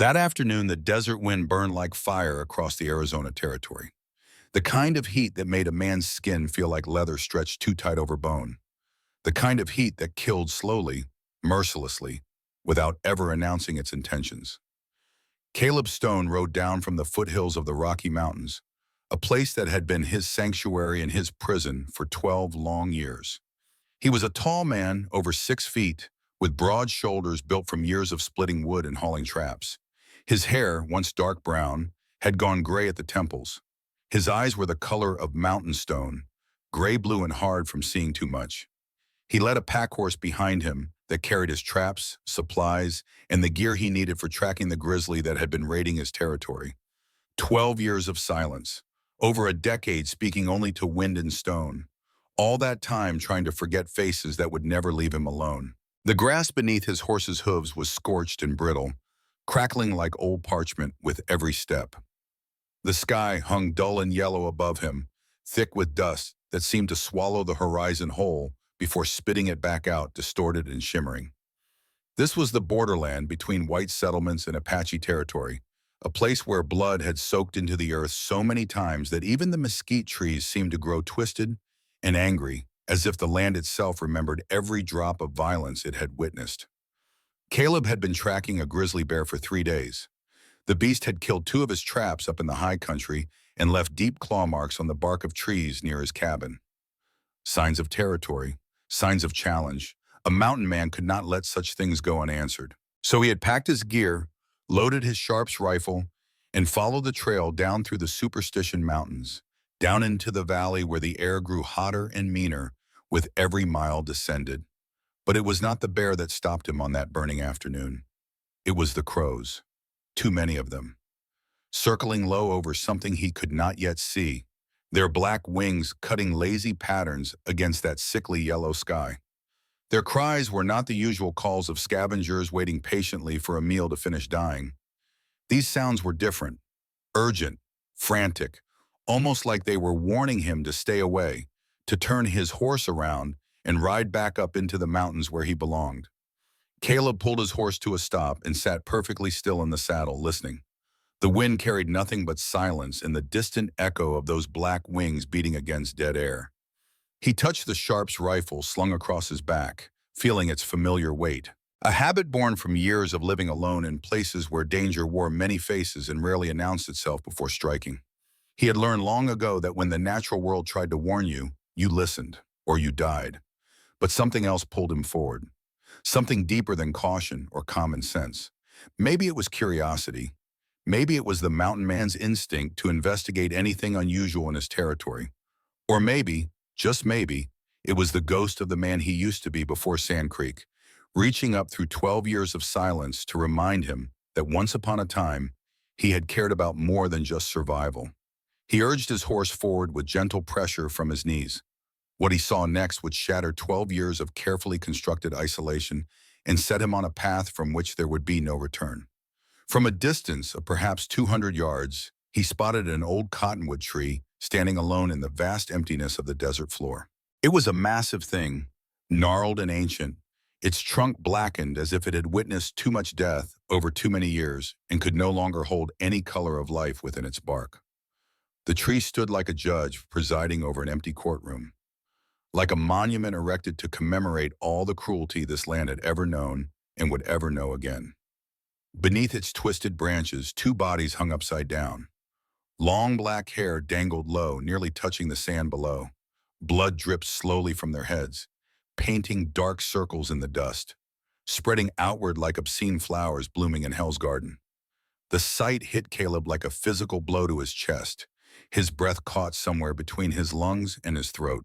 That afternoon, the desert wind burned like fire across the Arizona territory. The kind of heat that made a man's skin feel like leather stretched too tight over bone. The kind of heat that killed slowly, mercilessly, without ever announcing its intentions. Caleb Stone rode down from the foothills of the Rocky Mountains, a place that had been his sanctuary and his prison for 12 long years. He was a tall man, over 6 feet, with broad shoulders built from years of splitting wood and hauling traps. His hair, once dark brown, had gone gray at the temples. His eyes were the color of mountain stone, gray-blue and hard from seeing too much. He led a pack horse behind him that carried his traps, supplies, and the gear he needed for tracking the grizzly that had been raiding his territory. 12 years of silence, over a decade speaking only to wind and stone. All that time trying to forget faces that would never leave him alone. The grass beneath his horse's hooves was scorched and brittle, crackling like old parchment with every step. The sky hung dull and yellow above him, thick with dust that seemed to swallow the horizon whole before spitting it back out, distorted and shimmering. This was the borderland between white settlements and Apache territory, a place where blood had soaked into the earth so many times that even the mesquite trees seemed to grow twisted and angry, as if the land itself remembered every drop of violence it had witnessed. Caleb had been tracking a grizzly bear for 3 days. The beast had killed 2 of his traps up in the high country and left deep claw marks on the bark of trees near his cabin. Signs of territory, signs of challenge. A mountain man could not let such things go unanswered. So he had packed his gear, loaded his Sharps rifle, and followed the trail down through the Superstition Mountains, down into the valley where the air grew hotter and meaner with every mile descended. But it was not the bear that stopped him on that burning afternoon. It was the crows, too many of them, circling low over something he could not yet see, their black wings cutting lazy patterns against that sickly yellow sky. Their cries were not the usual calls of scavengers waiting patiently for a meal to finish dying. These sounds were different, urgent, frantic, almost like they were warning him to stay away, to turn his horse around and ride back up into the mountains where he belonged. Caleb pulled his horse to a stop and sat perfectly still in the saddle, listening. The wind carried nothing but silence and the distant echo of those black wings beating against dead air. He touched the Sharps rifle slung across his back, feeling its familiar weight. A habit born from years of living alone in places where danger wore many faces and rarely announced itself before striking. He had learned long ago that when the natural world tried to warn you, you listened, or you died. But something else pulled him forward. Something deeper than caution or common sense. Maybe it was curiosity. Maybe it was the mountain man's instinct to investigate anything unusual in his territory. Or maybe, just maybe, it was the ghost of the man he used to be before Sand Creek, reaching up through 12 years of silence to remind him that once upon a time, he had cared about more than just survival. He urged his horse forward with gentle pressure from his knees. What he saw next would shatter 12 years of carefully constructed isolation and set him on a path from which there would be no return. From a distance of perhaps 200 yards, he spotted an old cottonwood tree standing alone in the vast emptiness of the desert floor. It was a massive thing, gnarled and ancient, its trunk blackened as if it had witnessed too much death over too many years and could no longer hold any color of life within its bark. The tree stood like a judge presiding over an empty courtroom, like a monument erected to commemorate all the cruelty this land had ever known and would ever know again. Beneath its twisted branches, 2 bodies hung upside down. Long black hair dangled low, nearly touching the sand below. Blood dripped slowly from their heads, painting dark circles in the dust, spreading outward like obscene flowers blooming in Hell's Garden. The sight hit Caleb like a physical blow to his chest. His breath caught somewhere between his lungs and his throat.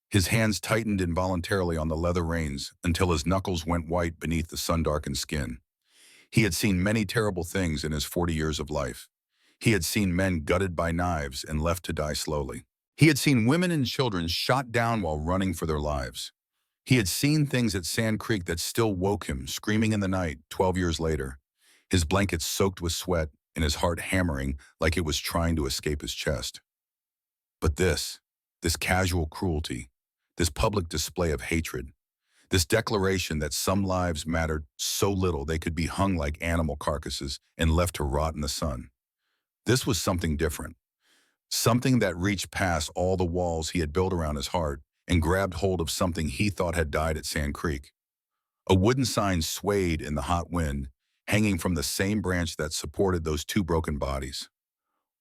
His hands tightened involuntarily on the leather reins until his knuckles went white beneath the sun-darkened skin. He had seen many terrible things in his 40 years of life. He had seen men gutted by knives and left to die slowly. He had seen women and children shot down while running for their lives. He had seen things at Sand Creek that still woke him, screaming in the night 12 years later, his blankets soaked with sweat and his heart hammering like it was trying to escape his chest. But this casual cruelty, this public display of hatred, This declaration that some lives mattered so little they could be hung like animal carcasses and left to rot in the sun. This was something different, something that reached past all the walls he had built around his heart and grabbed hold of something he thought had died at Sand Creek. A wooden sign swayed in the hot wind, hanging from the same branch that supported those two broken bodies.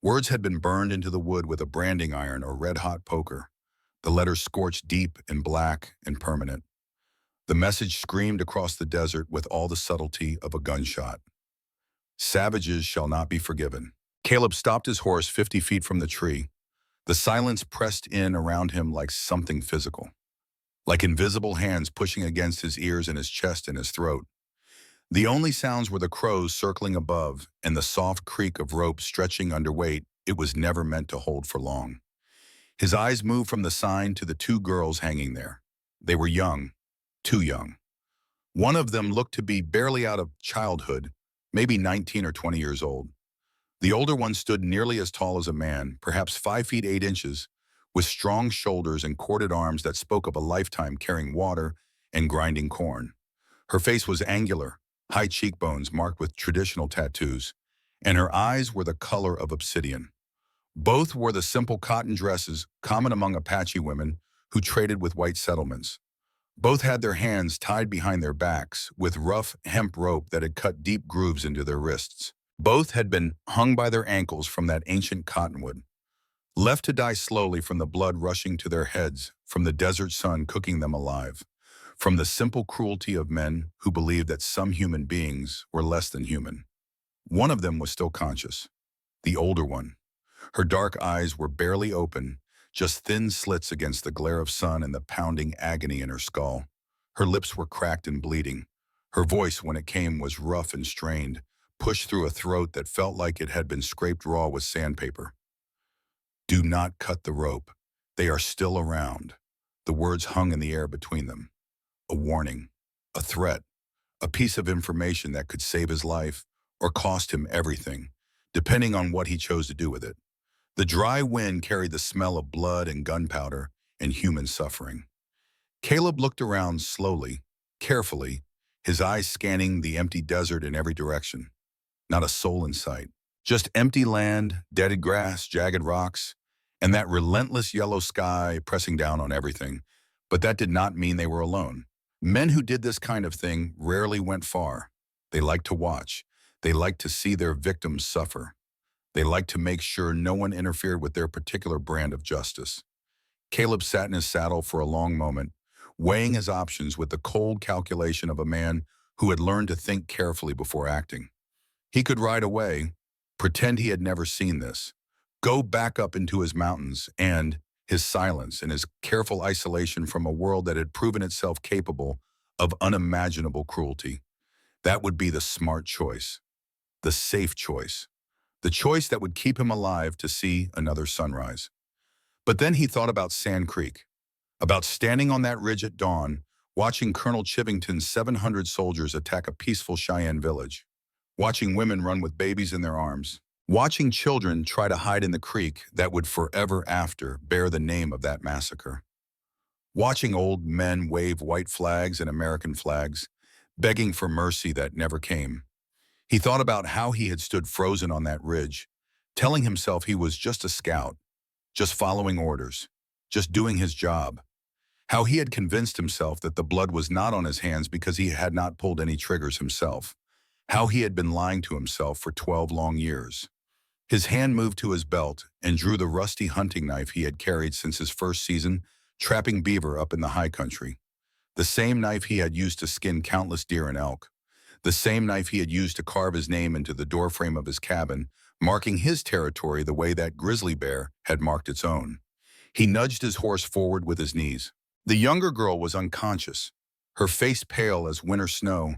Words had been burned into the wood with a branding iron or red-hot poker, the letters scorched deep and black and permanent. The message screamed across the desert with all the subtlety of a gunshot. Savages shall not be forgiven. Caleb stopped his horse 50 feet from the tree. The silence pressed in around him like something physical, like invisible hands pushing against his ears and his chest and his throat. The only sounds were the crows circling above and the soft creak of rope stretching under weight it was never meant to hold for long. His eyes moved from the sign to the two girls hanging there. They were young, too young. One of them looked to be barely out of childhood, maybe 19 or 20 years old. The older one stood nearly as tall as a man, perhaps 5 feet 8 inches, with strong shoulders and corded arms that spoke of a lifetime carrying water and grinding corn. Her face was angular, high cheekbones marked with traditional tattoos, and her eyes were the color of obsidian. Both wore the simple cotton dresses common among Apache women who traded with white settlements. Both had their hands tied behind their backs with rough hemp rope that had cut deep grooves into their wrists. Both had been hung by their ankles from that ancient cottonwood, left to die slowly from the blood rushing to their heads, from the desert sun cooking them alive, from the simple cruelty of men who believed that some human beings were less than human. One of them was still conscious, the older one. Her dark eyes were barely open, just thin slits against the glare of sun and the pounding agony in her skull. Her lips were cracked and bleeding. Her voice, when it came, was rough and strained, pushed through a throat that felt like it had been scraped raw with sandpaper. "Do not cut the rope. They are still around." The words hung in the air between them. A warning, a threat, a piece of information that could save his life or cost him everything, depending on what he chose to do with it. The dry wind carried the smell of blood and gunpowder and human suffering. Caleb looked around slowly, carefully, his eyes scanning the empty desert in every direction. Not a soul in sight. Just empty land, dead grass, jagged rocks, and that relentless yellow sky pressing down on everything. But that did not mean they were alone. Men who did this kind of thing rarely went far. They liked to watch. They liked to see their victims suffer. They liked to make sure no one interfered with their particular brand of justice. Caleb sat in his saddle for a long moment, weighing his options with the cold calculation of a man who had learned to think carefully before acting. He could ride away, pretend he had never seen this, go back up into his mountains and his silence and his careful isolation from a world that had proven itself capable of unimaginable cruelty. That would be the smart choice, the safe choice, the choice that would keep him alive to see another sunrise. But then he thought about Sand Creek, about standing on that ridge at dawn, watching Colonel Chivington's 700 soldiers attack a peaceful Cheyenne village, watching women run with babies in their arms, watching children try to hide in the creek that would forever after bear the name of that massacre, watching old men wave white flags and American flags, begging for mercy that never came. He thought about how he had stood frozen on that ridge, telling himself he was just a scout, just following orders, just doing his job. How he had convinced himself that the blood was not on his hands because he had not pulled any triggers himself. How he had been lying to himself for 12 long years. His hand moved to his belt and drew the rusty hunting knife he had carried since his first season, trapping beaver up in the high country. The same knife he had used to skin countless deer and elk. The same knife he had used to carve his name into the doorframe of his cabin, marking his territory the way that grizzly bear had marked its own. He nudged his horse forward with his knees. The younger girl was unconscious, her face pale as winter snow,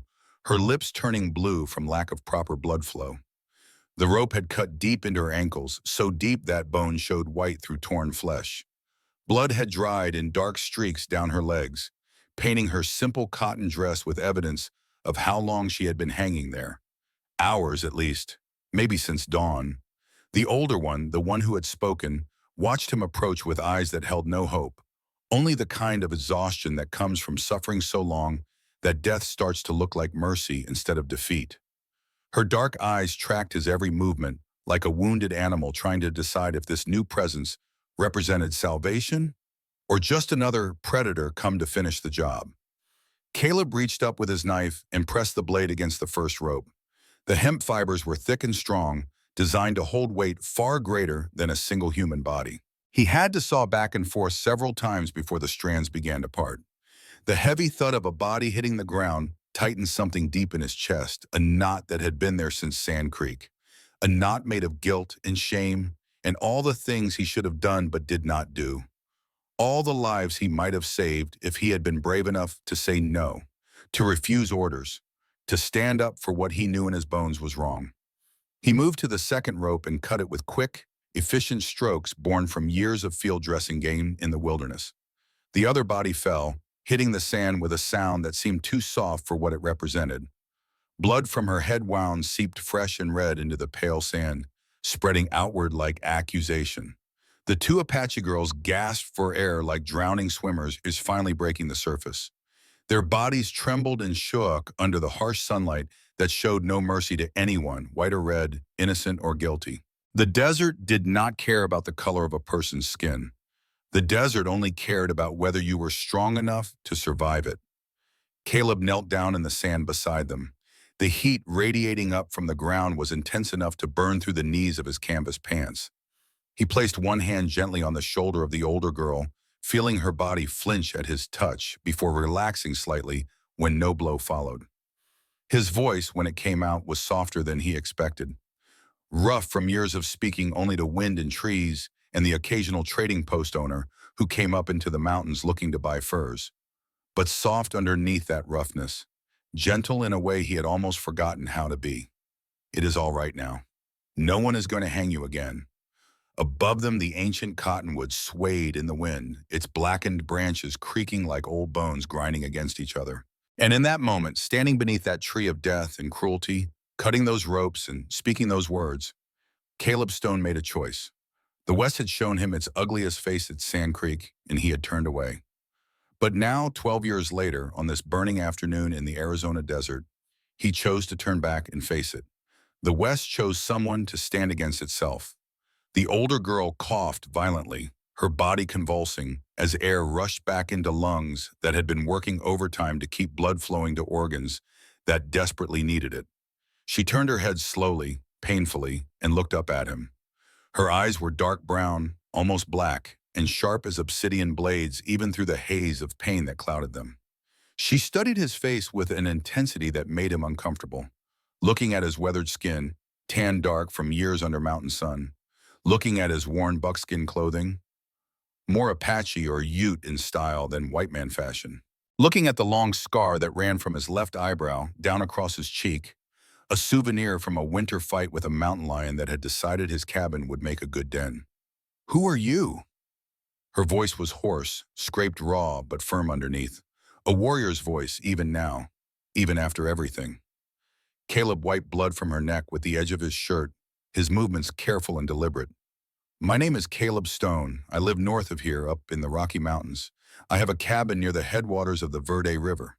her lips turning blue from lack of proper blood flow. The rope had cut deep into her ankles, so deep that bone showed white through torn flesh. Blood had dried in dark streaks down her legs, painting her simple cotton dress with evidence of how long she had been hanging there. Hours at least, maybe since dawn. The older one, the one who had spoken, watched him approach with eyes that held no hope, only the kind of exhaustion that comes from suffering so long that death starts to look like mercy instead of defeat. Her dark eyes tracked his every movement, like a wounded animal trying to decide if this new presence represented salvation or just another predator come to finish the job. Caleb reached up with his knife and pressed the blade against the first rope. The hemp fibers were thick and strong, designed to hold weight far greater than a single human body. He had to saw back and forth several times before the strands began to part. The heavy thud of a body hitting the ground tightened something deep in his chest, a knot that had been there since Sand Creek. A knot made of guilt and shame and all the things he should have done but did not do. All the lives he might have saved if he had been brave enough to say no, to refuse orders, to stand up for what he knew in his bones was wrong. He moved to the second rope and cut it with quick, efficient strokes born from years of field dressing game in the wilderness. The other body fell, hitting the sand with a sound that seemed too soft for what it represented. Blood from her head wound seeped fresh and red into the pale sand, spreading outward like accusation. The two Apache girls gasped for air like drowning swimmers is finally breaking the surface. Their bodies trembled and shook under the harsh sunlight that showed no mercy to anyone, white or red, innocent or guilty. The desert did not care about the color of a person's skin. The desert only cared about whether you were strong enough to survive it. Caleb knelt down in the sand beside them. The heat radiating up from the ground was intense enough to burn through the knees of his canvas pants. He placed one hand gently on the shoulder of the older girl, feeling her body flinch at his touch before relaxing slightly when no blow followed. His voice, when it came out, was softer than he expected. Rough from years of speaking only to wind and trees and the occasional trading post owner who came up into the mountains looking to buy furs. But soft underneath that roughness, gentle in a way he had almost forgotten how to be. It is all right now. No one is going to hang you again. Above them, the ancient cottonwood swayed in the wind, its blackened branches creaking like old bones grinding against each other. And in that moment, standing beneath that tree of death and cruelty, cutting those ropes and speaking those words, Caleb Stone made a choice. The West had shown him its ugliest face at Sand Creek, and he had turned away. But now, 12 years later, on this burning afternoon in the Arizona desert, he chose to turn back and face it. The West chose someone to stand against itself. The older girl coughed violently, her body convulsing as air rushed back into lungs that had been working overtime to keep blood flowing to organs that desperately needed it. She turned her head slowly, painfully, and looked up at him. Her eyes were dark brown, almost black, and sharp as obsidian blades even through the haze of pain that clouded them. She studied his face with an intensity that made him uncomfortable, looking at his weathered skin, tanned dark from years under mountain sun, looking at his worn buckskin clothing, more Apache or Ute in style than white man fashion, looking at the long scar that ran from his left eyebrow down across his cheek, a souvenir from a winter fight with a mountain lion that had decided his cabin would make a good den. "Who are you?" Her voice was hoarse, scraped raw but firm underneath. A warrior's voice even now, even after everything. Caleb wiped blood from her neck with the edge of his shirt, his movements careful and deliberate. "My name is Caleb Stone. I live north of here, up in the Rocky Mountains. I have a cabin near the headwaters of the Verde River."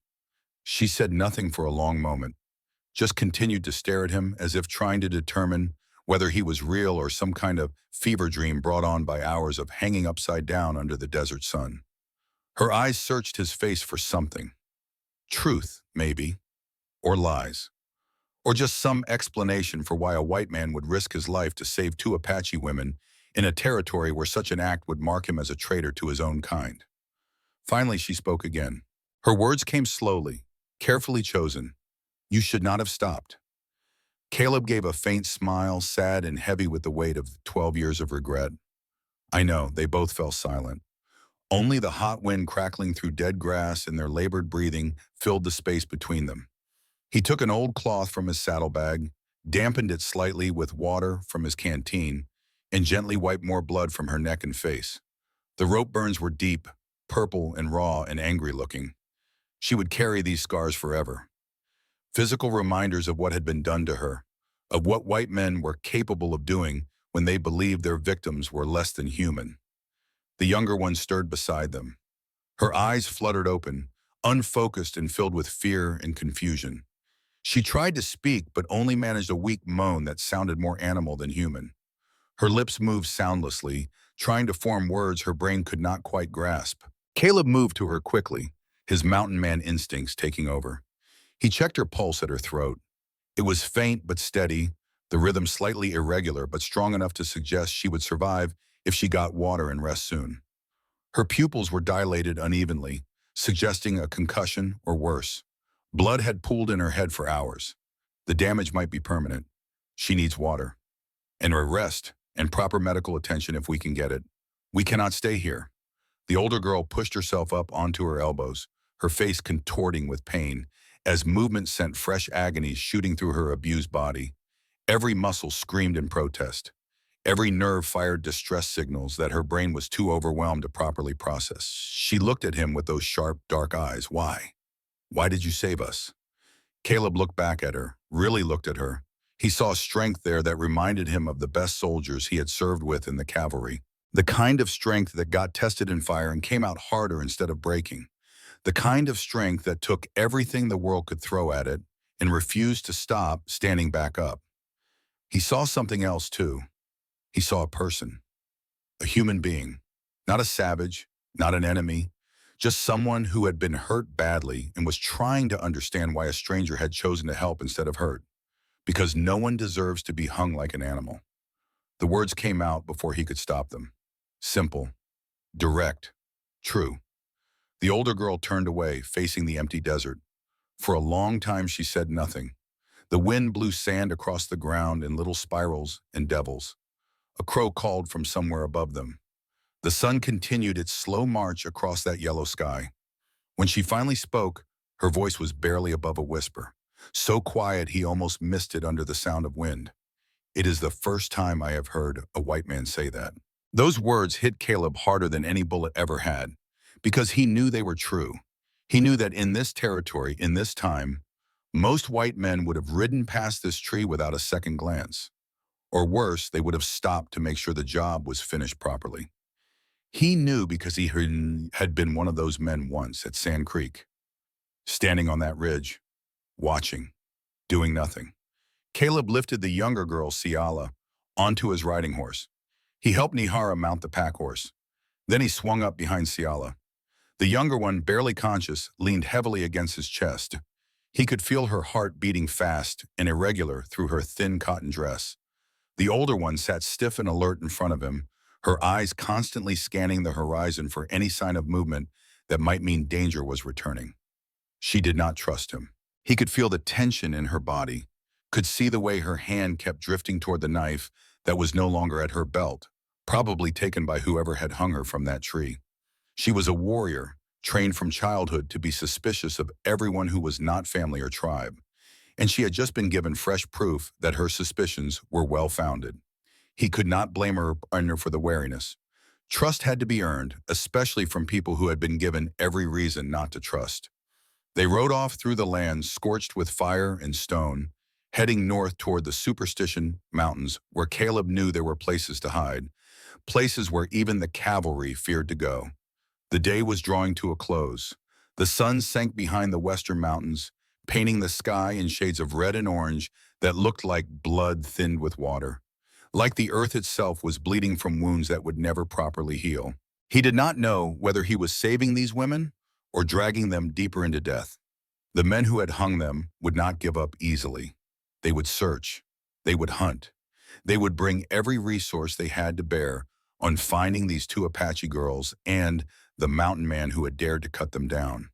She said nothing for a long moment, just continued to stare at him as if trying to determine whether he was real or some kind of fever dream brought on by hours of hanging upside down under the desert sun. Her eyes searched his face for something. Truth, maybe, or lies. Or just some explanation for why a white man would risk his life to save two Apache women in a territory where such an act would mark him as a traitor to his own kind. Finally, she spoke again. Her words came slowly, carefully chosen. "You should not have stopped." Caleb gave a faint smile, sad and heavy with the weight of 12 years of regret. I know, they both fell silent. Only the hot wind crackling through dead grass and their labored breathing filled the space between them. He took an old cloth from his saddlebag, dampened it slightly with water from his canteen, and gently wiped more blood from her neck and face. The rope burns were deep, purple and raw and angry looking. She would carry these scars forever. Physical reminders of what had been done to her, of what white men were capable of doing when they believed their victims were less than human. The younger one stirred beside them. Her eyes fluttered open, unfocused and filled with fear and confusion. She tried to speak, but only managed a weak moan that sounded more animal than human. Her lips moved soundlessly, trying to form words her brain could not quite grasp. Caleb moved to her quickly, his mountain man instincts taking over. He checked her pulse at her throat. It was faint but steady, the rhythm slightly irregular but strong enough to suggest she would survive if she got water and rest soon. Her pupils were dilated unevenly, suggesting a concussion or worse. Blood had pooled in her head for hours. The damage might be permanent. She needs water. And her rest and proper medical attention if we can get it. We cannot stay here. The older girl pushed herself up onto her elbows, her face contorting with pain, as movement sent fresh agonies shooting through her abused body. Every muscle screamed in protest. Every nerve fired distress signals that her brain was too overwhelmed to properly process. She looked at him with those sharp, dark eyes. Why? Why did you save us? Caleb looked back at her, really looked at her. He saw strength there that reminded him of the best soldiers he had served with in the cavalry. The kind of strength that got tested in fire and came out harder instead of breaking. The kind of strength that took everything the world could throw at it and refused to stop standing back up. He saw something else too. He saw a person, a human being, not a savage, not an enemy, just someone who had been hurt badly and was trying to understand why a stranger had chosen to help instead of hurt. Because no one deserves to be hung like an animal. The words came out before he could stop them. Simple, direct, true. The older girl turned away, facing the empty desert. For a long time she said nothing. The wind blew sand across the ground in little spirals and devils. A crow called from somewhere above them. The sun continued its slow march across that yellow sky. When she finally spoke, her voice was barely above a whisper. So quiet he almost missed it under the sound of wind. It is the first time I have heard a white man say that. Those words hit Caleb harder than any bullet ever had, because he knew they were true. He knew that in this territory, in this time, most white men would have ridden past this tree without a second glance. Or worse, they would have stopped to make sure the job was finished properly. He knew because he had been one of those men once at Sand Creek, standing on that ridge, watching, doing nothing. Caleb lifted the younger girl, Ciala, onto his riding horse. He helped Nihara mount the pack horse. Then he swung up behind Ciala. The younger one, barely conscious, leaned heavily against his chest. He could feel her heart beating fast and irregular through her thin cotton dress. The older one sat stiff and alert in front of him, her eyes constantly scanning the horizon for any sign of movement that might mean danger was returning. She did not trust him. He could feel the tension in her body, could see the way her hand kept drifting toward the knife that was no longer at her belt, probably taken by whoever had hung her from that tree. She was a warrior, trained from childhood to be suspicious of everyone who was not family or tribe, and she had just been given fresh proof that her suspicions were well-founded. He could not blame her for the wariness. Trust had to be earned, especially from people who had been given every reason not to trust. They rode off through the land scorched with fire and stone, heading north toward the Superstition Mountains, where Caleb knew there were places to hide, places where even the cavalry feared to go. The day was drawing to a close. The sun sank behind the western mountains, painting the sky in shades of red and orange that looked like blood thinned with water. Like the earth itself was bleeding from wounds that would never properly heal. He did not know whether he was saving these women or dragging them deeper into death. The men who had hung them would not give up easily. They would search. They would hunt. They would bring every resource they had to bear on finding these two Apache girls and the mountain man who had dared to cut them down.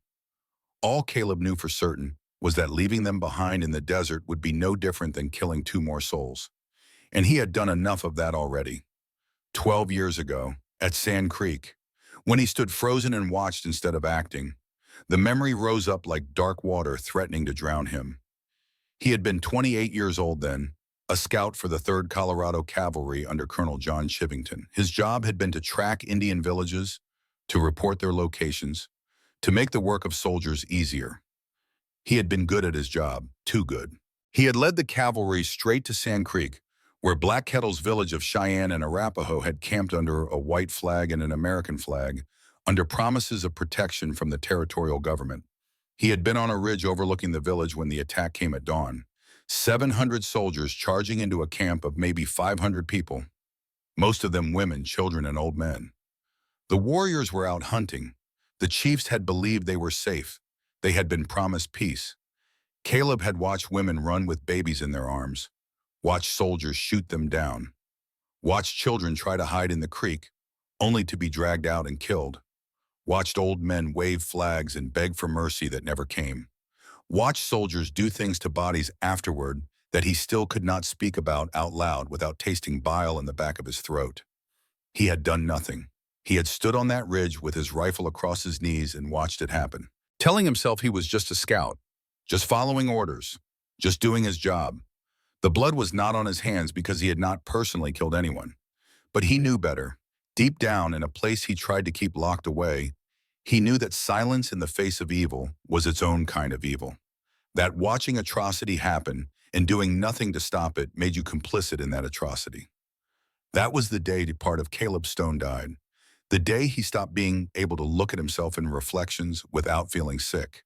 All Caleb knew for certain was that leaving them behind in the desert would be no different than killing two more souls. And he had done enough of that already. 12 years ago, at Sand Creek, when he stood frozen and watched instead of acting, the memory rose up like dark water threatening to drown him. He had been 28 years old then, a scout for the 3rd Colorado Cavalry under Colonel John Chivington. His job had been to track Indian villages, to report their locations, to make the work of soldiers easier. He had been good at his job, too good. He had led the cavalry straight to Sand Creek, where Black Kettle's village of Cheyenne and Arapaho had camped under a white flag and an American flag, under promises of protection from the territorial government. He had been on a ridge overlooking the village when the attack came at dawn. 700 soldiers charging into a camp of maybe 500 people, most of them women, children, and old men. The warriors were out hunting. The chiefs had believed they were safe. They had been promised peace. Caleb had watched women run with babies in their arms, watched soldiers shoot them down, watched children try to hide in the creek, only to be dragged out and killed, watched old men wave flags and beg for mercy that never came, watched soldiers do things to bodies afterward that he still could not speak about out loud without tasting bile in the back of his throat. He had done nothing. He had stood on that ridge with his rifle across his knees and watched it happen, telling himself he was just a scout, just following orders, just doing his job. The blood was not on his hands because he had not personally killed anyone. But he knew better. Deep down, in a place he tried to keep locked away, he knew that silence in the face of evil was its own kind of evil. That watching atrocity happen and doing nothing to stop it made you complicit in that atrocity. That was the day part of Caleb Stone died. The day he stopped being able to look at himself in reflections without feeling sick.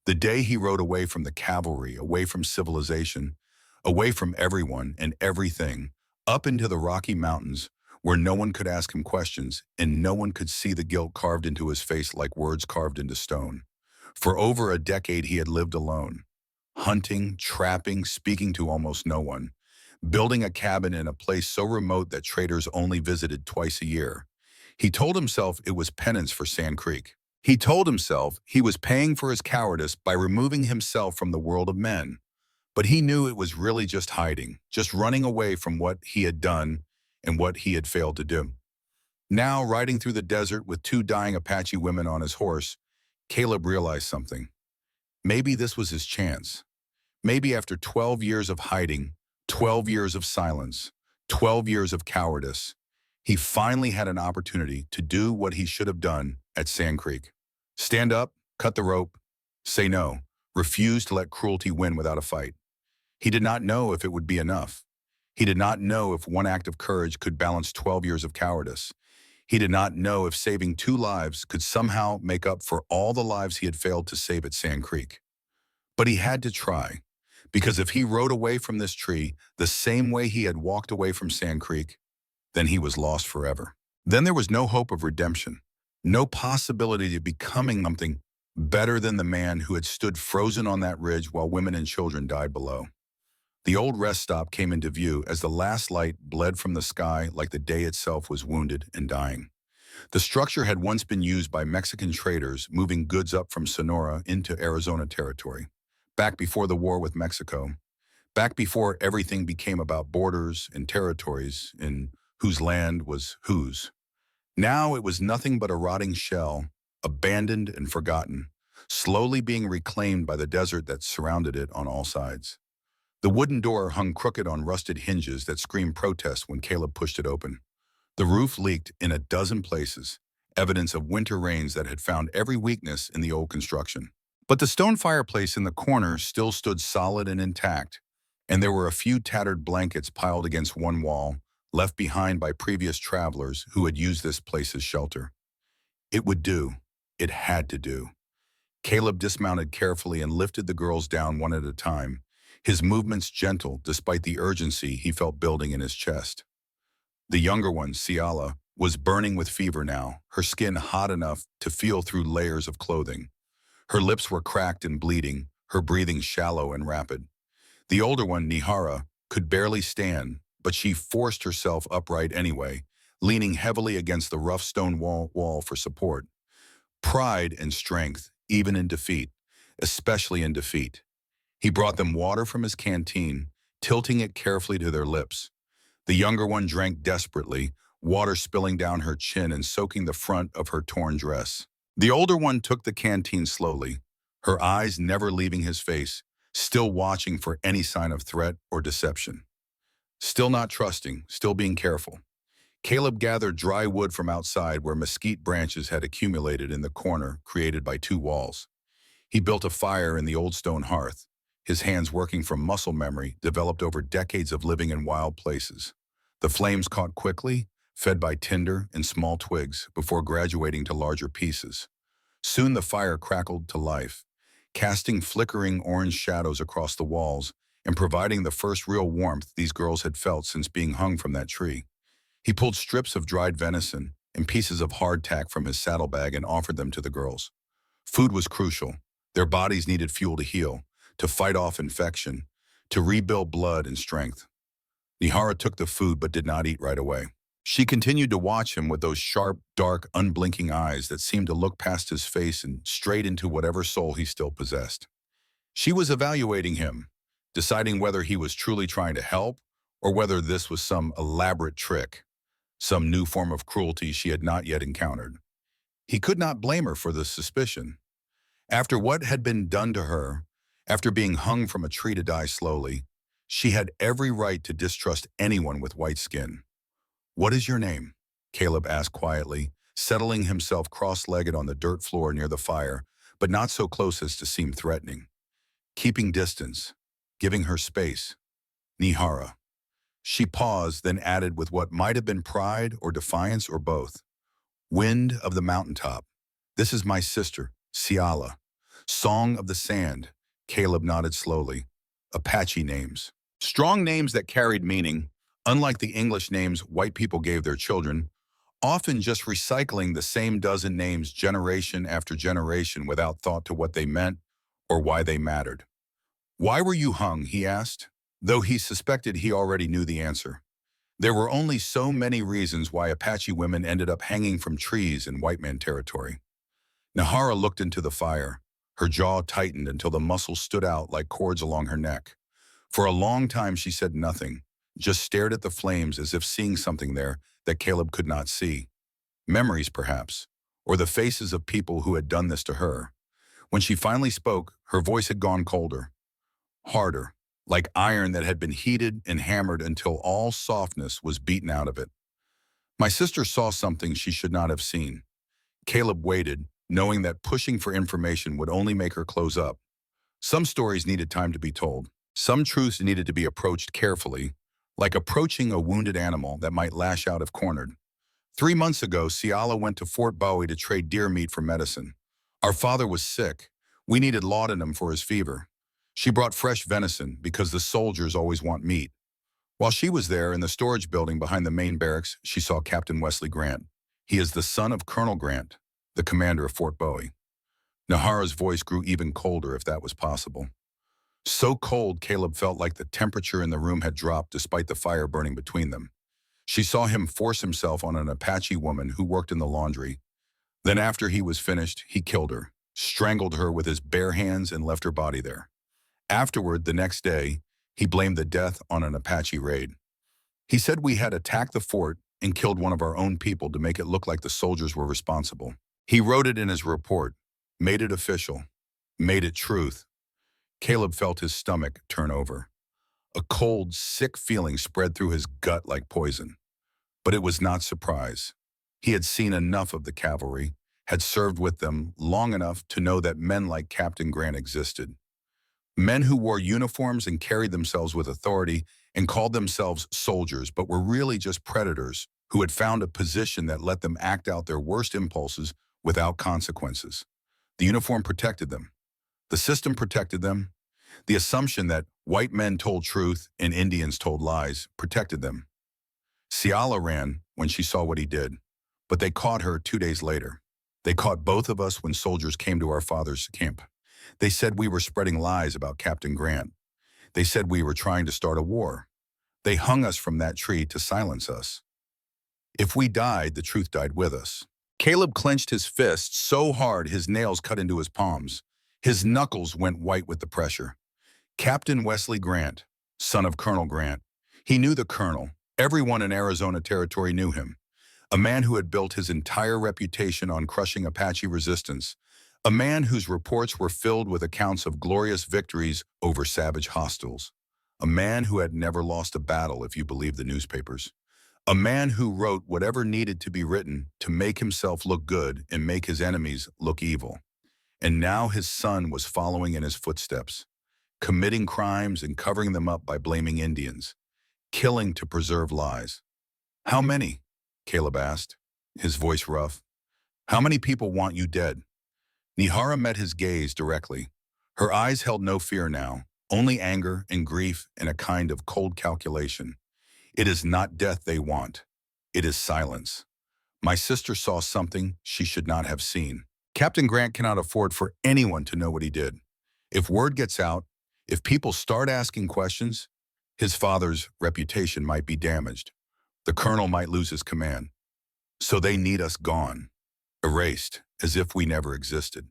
The day he rode away from the cavalry, away from civilization, away from everyone and everything, up into the Rocky Mountains where no one could ask him questions and no one could see the guilt carved into his face like words carved into stone. For over a decade he had lived alone, hunting, trapping, speaking to almost no one, building a cabin in a place so remote that traders only visited twice a year. He told himself it was penance for Sand Creek. He told himself he was paying for his cowardice by removing himself from the world of men. But he knew it was really just hiding, just running away from what he had done and what he had failed to do. Now, riding through the desert with 2 dying Apache women on his horse, Caleb realized something. Maybe this was his chance. Maybe after 12 years of hiding, 12 years of silence, 12 years of cowardice, he finally had an opportunity to do what he should have done at Sand Creek. Stand up, cut the rope, say no, refuse to let cruelty win without a fight. He did not know if it would be enough. He did not know if one act of courage could balance 12 years of cowardice. He did not know if saving 2 lives could somehow make up for all the lives he had failed to save at Sand Creek. But he had to try, because if he rode away from this tree the same way he had walked away from Sand Creek, then he was lost forever. Then there was no hope of redemption, no possibility of becoming something better than the man who had stood frozen on that ridge while women and children died below. The old rest stop came into view as the last light bled from the sky like the day itself was wounded and dying. The structure had once been used by Mexican traders moving goods up from Sonora into Arizona territory, back before the war with Mexico, back before everything became about borders and territories and whose land was whose. Now it was nothing but a rotting shell, abandoned and forgotten, slowly being reclaimed by the desert that surrounded it on all sides. The wooden door hung crooked on rusted hinges that screamed protest when Caleb pushed it open. The roof leaked in a dozen places, evidence of winter rains that had found every weakness in the old construction. But the stone fireplace in the corner still stood solid and intact, and there were a few tattered blankets piled against one wall, left behind by previous travelers who had used this place as shelter. It would do. It had to do. Caleb dismounted carefully and lifted the girls down one at a time, his movements gentle despite the urgency he felt building in his chest. The younger one, Ciala, was burning with fever now, her skin hot enough to feel through layers of clothing. Her lips were cracked and bleeding, her breathing shallow and rapid. The older one, Nihara, could barely stand, but she forced herself upright anyway, leaning heavily against the rough stone wall for support. Pride and strength, even in defeat, especially in defeat. He brought them water from his canteen, tilting it carefully to their lips. The younger one drank desperately, water spilling down her chin and soaking the front of her torn dress. The older one took the canteen slowly, her eyes never leaving his face, still watching for any sign of threat or deception. Still not trusting, still being careful. Caleb gathered dry wood from outside where mesquite branches had accumulated in the corner created by 2 walls. He built a fire in the old stone hearth, his hands working from muscle memory developed over decades of living in wild places. The flames caught quickly, fed by tinder and small twigs before graduating to larger pieces. Soon the fire crackled to life, casting flickering orange shadows across the walls and providing the first real warmth these girls had felt since being hung from that tree. He pulled strips of dried venison and pieces of hardtack from his saddlebag and offered them to the girls. Food was crucial. Their bodies needed fuel to heal, to fight off infection, to rebuild blood and strength. Nihara took the food but did not eat right away. She continued to watch him with those sharp, dark, unblinking eyes that seemed to look past his face and straight into whatever soul he still possessed. She was evaluating him, deciding whether he was truly trying to help or whether this was some elaborate trick, some new form of cruelty she had not yet encountered. He could not blame her for this suspicion. After what had been done to her, after being hung from a tree to die slowly, she had every right to distrust anyone with white skin. "What is your name?" Caleb asked quietly, settling himself cross-legged on the dirt floor near the fire, but not so close as to seem threatening. Keeping distance, giving her space. "Nihara." She paused, then added with what might have been pride or defiance or both. "Wind of the mountaintop. This is my sister, Ciala." "Song of the sand." Caleb nodded slowly. "Apache names. Strong names that carried meaning, unlike the English names white people gave their children, often just recycling the same dozen names generation after generation without thought to what they meant or why they mattered. "Why were you hung?" he asked, though he suspected he already knew the answer. There were only so many reasons why Apache women ended up hanging from trees in white man territory. Nahara looked into the fire. Her jaw tightened until the muscles stood out like cords along her neck. For a long time she said nothing, just stared at the flames as if seeing something there that Caleb could not see. Memories, perhaps, or the faces of people who had done this to her. When she finally spoke, her voice had gone colder, harder, like iron that had been heated and hammered until all softness was beaten out of it. "My sister saw something she should not have seen." Caleb waited, knowing that pushing for information would only make her close up. Some stories needed time to be told. Some truths needed to be approached carefully, like approaching a wounded animal that might lash out if cornered. 3 months ago, Ciala went to Fort Bowie to trade deer meat for medicine. Our father was sick. We needed laudanum for his fever. She brought fresh venison because the soldiers always want meat. While she was there in the storage building behind the main barracks, she saw Captain Wesley Grant. He is the son of Colonel Grant, the commander of Fort Bowie. Nahara's voice grew even colder, if that was possible. So cold, Caleb felt like the temperature in the room had dropped despite the fire burning between them. She saw him force himself on an Apache woman who worked in the laundry. Then after he was finished, he killed her, strangled her with his bare hands and left her body there. Afterward, the next day, he blamed the death on an Apache raid. He said we had attacked the fort and killed one of our own people to make it look like the soldiers were responsible. He wrote it in his report, made it official, made it truth. Caleb felt his stomach turn over. A cold, sick feeling spread through his gut like poison. But it was not surprise. He had seen enough of the cavalry, had served with them long enough to know that men like Captain Grant existed. Men who wore uniforms and carried themselves with authority and called themselves soldiers, but were really just predators who had found a position that let them act out their worst impulses without consequences. The uniform protected them. The system protected them. The assumption that white men told truth and Indians told lies protected them. Ciala ran when she saw what he did, but they caught her 2 days later. They caught both of us when soldiers came to our father's camp. They said we were spreading lies about Captain Grant. They said we were trying to start a war. They hung us from that tree to silence us. If we died, the truth died with us. Caleb clenched his fists so hard his nails cut into his palms. His knuckles went white with the pressure. Captain Wesley Grant, son of Colonel Grant. He knew the colonel. Everyone in Arizona Territory knew him. A man who had built his entire reputation on crushing Apache resistance. A man whose reports were filled with accounts of glorious victories over savage hostiles. A man who had never lost a battle, if you believe the newspapers. A man who wrote whatever needed to be written to make himself look good and make his enemies look evil. And now his son was following in his footsteps, committing crimes and covering them up by blaming Indians, killing to preserve lies. How many? Caleb asked, his voice rough. How many people want you dead? Nihara met his gaze directly. Her eyes held no fear now, only anger and grief and a kind of cold calculation. It is not death they want. It is silence. My sister saw something she should not have seen. Captain Grant cannot afford for anyone to know what he did. If word gets out, if people start asking questions, his father's reputation might be damaged. The colonel might lose his command. So they need us gone, erased, as if we never existed.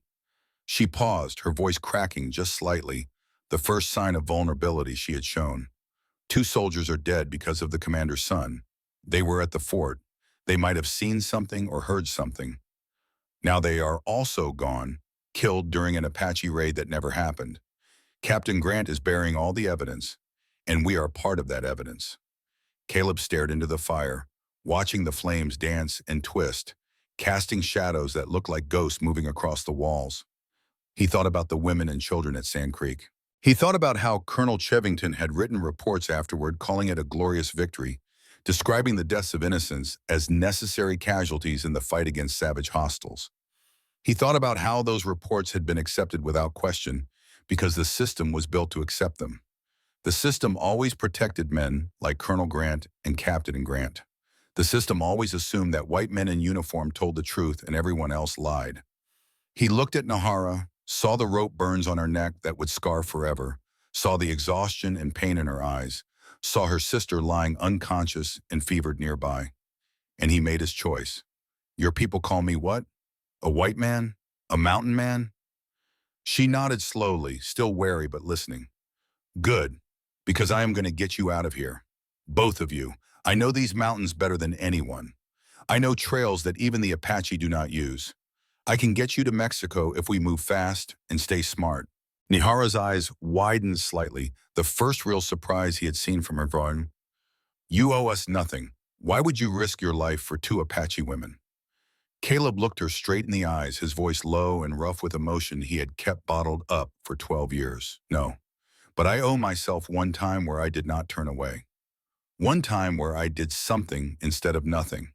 She paused, her voice cracking just slightly, the first sign of vulnerability she had shown. 2 soldiers are dead because of the commander's son. They were at the fort. They might have seen something or heard something. Now they are also gone, killed during an Apache raid that never happened. Captain Grant is bearing all the evidence, and we are part of that evidence. Caleb stared into the fire, watching the flames dance and twist, casting shadows that looked like ghosts moving across the walls. He thought about the women and children at Sand Creek. He thought about how Colonel Chevington had written reports afterward calling it a glorious victory, describing the deaths of innocents as necessary casualties in the fight against savage hostiles. He thought about how those reports had been accepted without question because the system was built to accept them. The system always protected men like Colonel Grant and Captain Grant. The system always assumed that white men in uniform told the truth and everyone else lied. He looked at Nahara, saw the rope burns on her neck that would scar forever, saw the exhaustion and pain in her eyes, saw her sister lying unconscious and fevered nearby. And he made his choice. Your people call me what? A white man? A mountain man? She nodded slowly, still wary but listening. Good, because I am going to get you out of here. Both of you. I know these mountains better than anyone. I know trails that even the Apache do not use. I can get you to Mexico if we move fast and stay smart. Nihara's eyes widened slightly, the first real surprise he had seen from her drawing. You owe us nothing. Why would you risk your life for 2 Apache women? Caleb looked her straight in the eyes, his voice low and rough with emotion he had kept bottled up for 12 years. No, but I owe myself one time where I did not turn away. One time where I did something instead of nothing.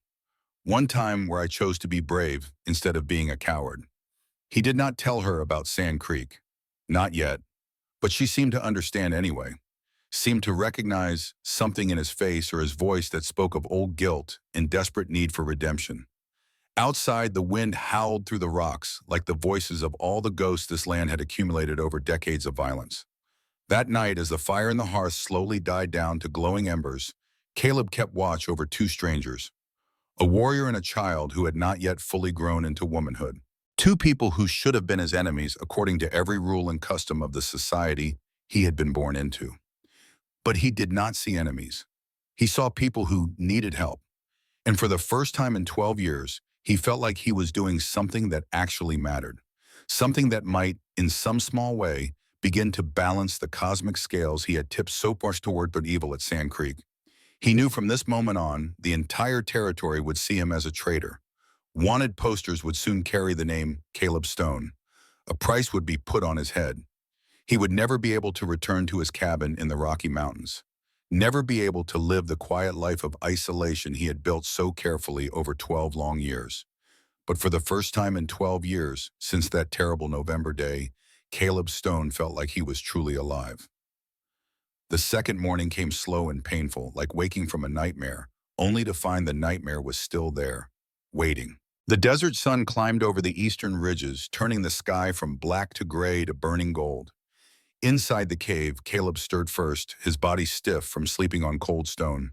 One time where I chose to be brave instead of being a coward. He did not tell her about Sand Creek. Not yet. But she seemed to understand anyway. Seemed to recognize something in his face or his voice that spoke of old guilt and desperate need for redemption. Outside, the wind howled through the rocks like the voices of all the ghosts this land had accumulated over decades of violence. That night, as the fire in the hearth slowly died down to glowing embers, Caleb kept watch over 2 strangers. A warrior and a child who had not yet fully grown into womanhood. 2 people who should have been his enemies according to every rule and custom of the society he had been born into. But he did not see enemies. He saw people who needed help. And for the first time in 12 years, he felt like he was doing something that actually mattered. Something that might, in some small way, begin to balance the cosmic scales he had tipped so far toward but evil at Sand Creek. He knew from this moment on, the entire territory would see him as a traitor. Wanted posters would soon carry the name Caleb Stone. A price would be put on his head. He would never be able to return to his cabin in the Rocky Mountains. Never be able to live the quiet life of isolation he had built so carefully over 12 long years. But for the first time in 12 years, since that terrible November day, Caleb Stone felt like he was truly alive. The second morning came slow and painful, like waking from a nightmare, only to find the nightmare was still there, waiting. The desert sun climbed over the eastern ridges, turning the sky from black to gray to burning gold. Inside the cave, Caleb stirred first, his body stiff from sleeping on cold stone.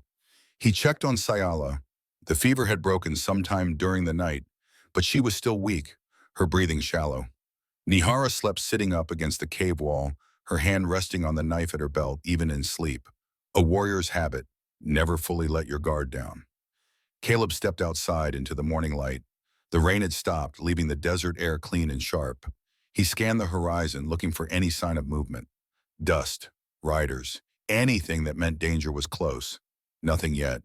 He checked on Sayala. The fever had broken sometime during the night, but she was still weak, her breathing shallow. Nihara slept sitting up against the cave wall, her hand resting on the knife at her belt, even in sleep. A warrior's habit, never fully let your guard down. Caleb stepped outside into the morning light. The rain had stopped, leaving the desert air clean and sharp. He scanned the horizon, looking for any sign of movement. Dust, riders, anything that meant danger was close. Nothing yet.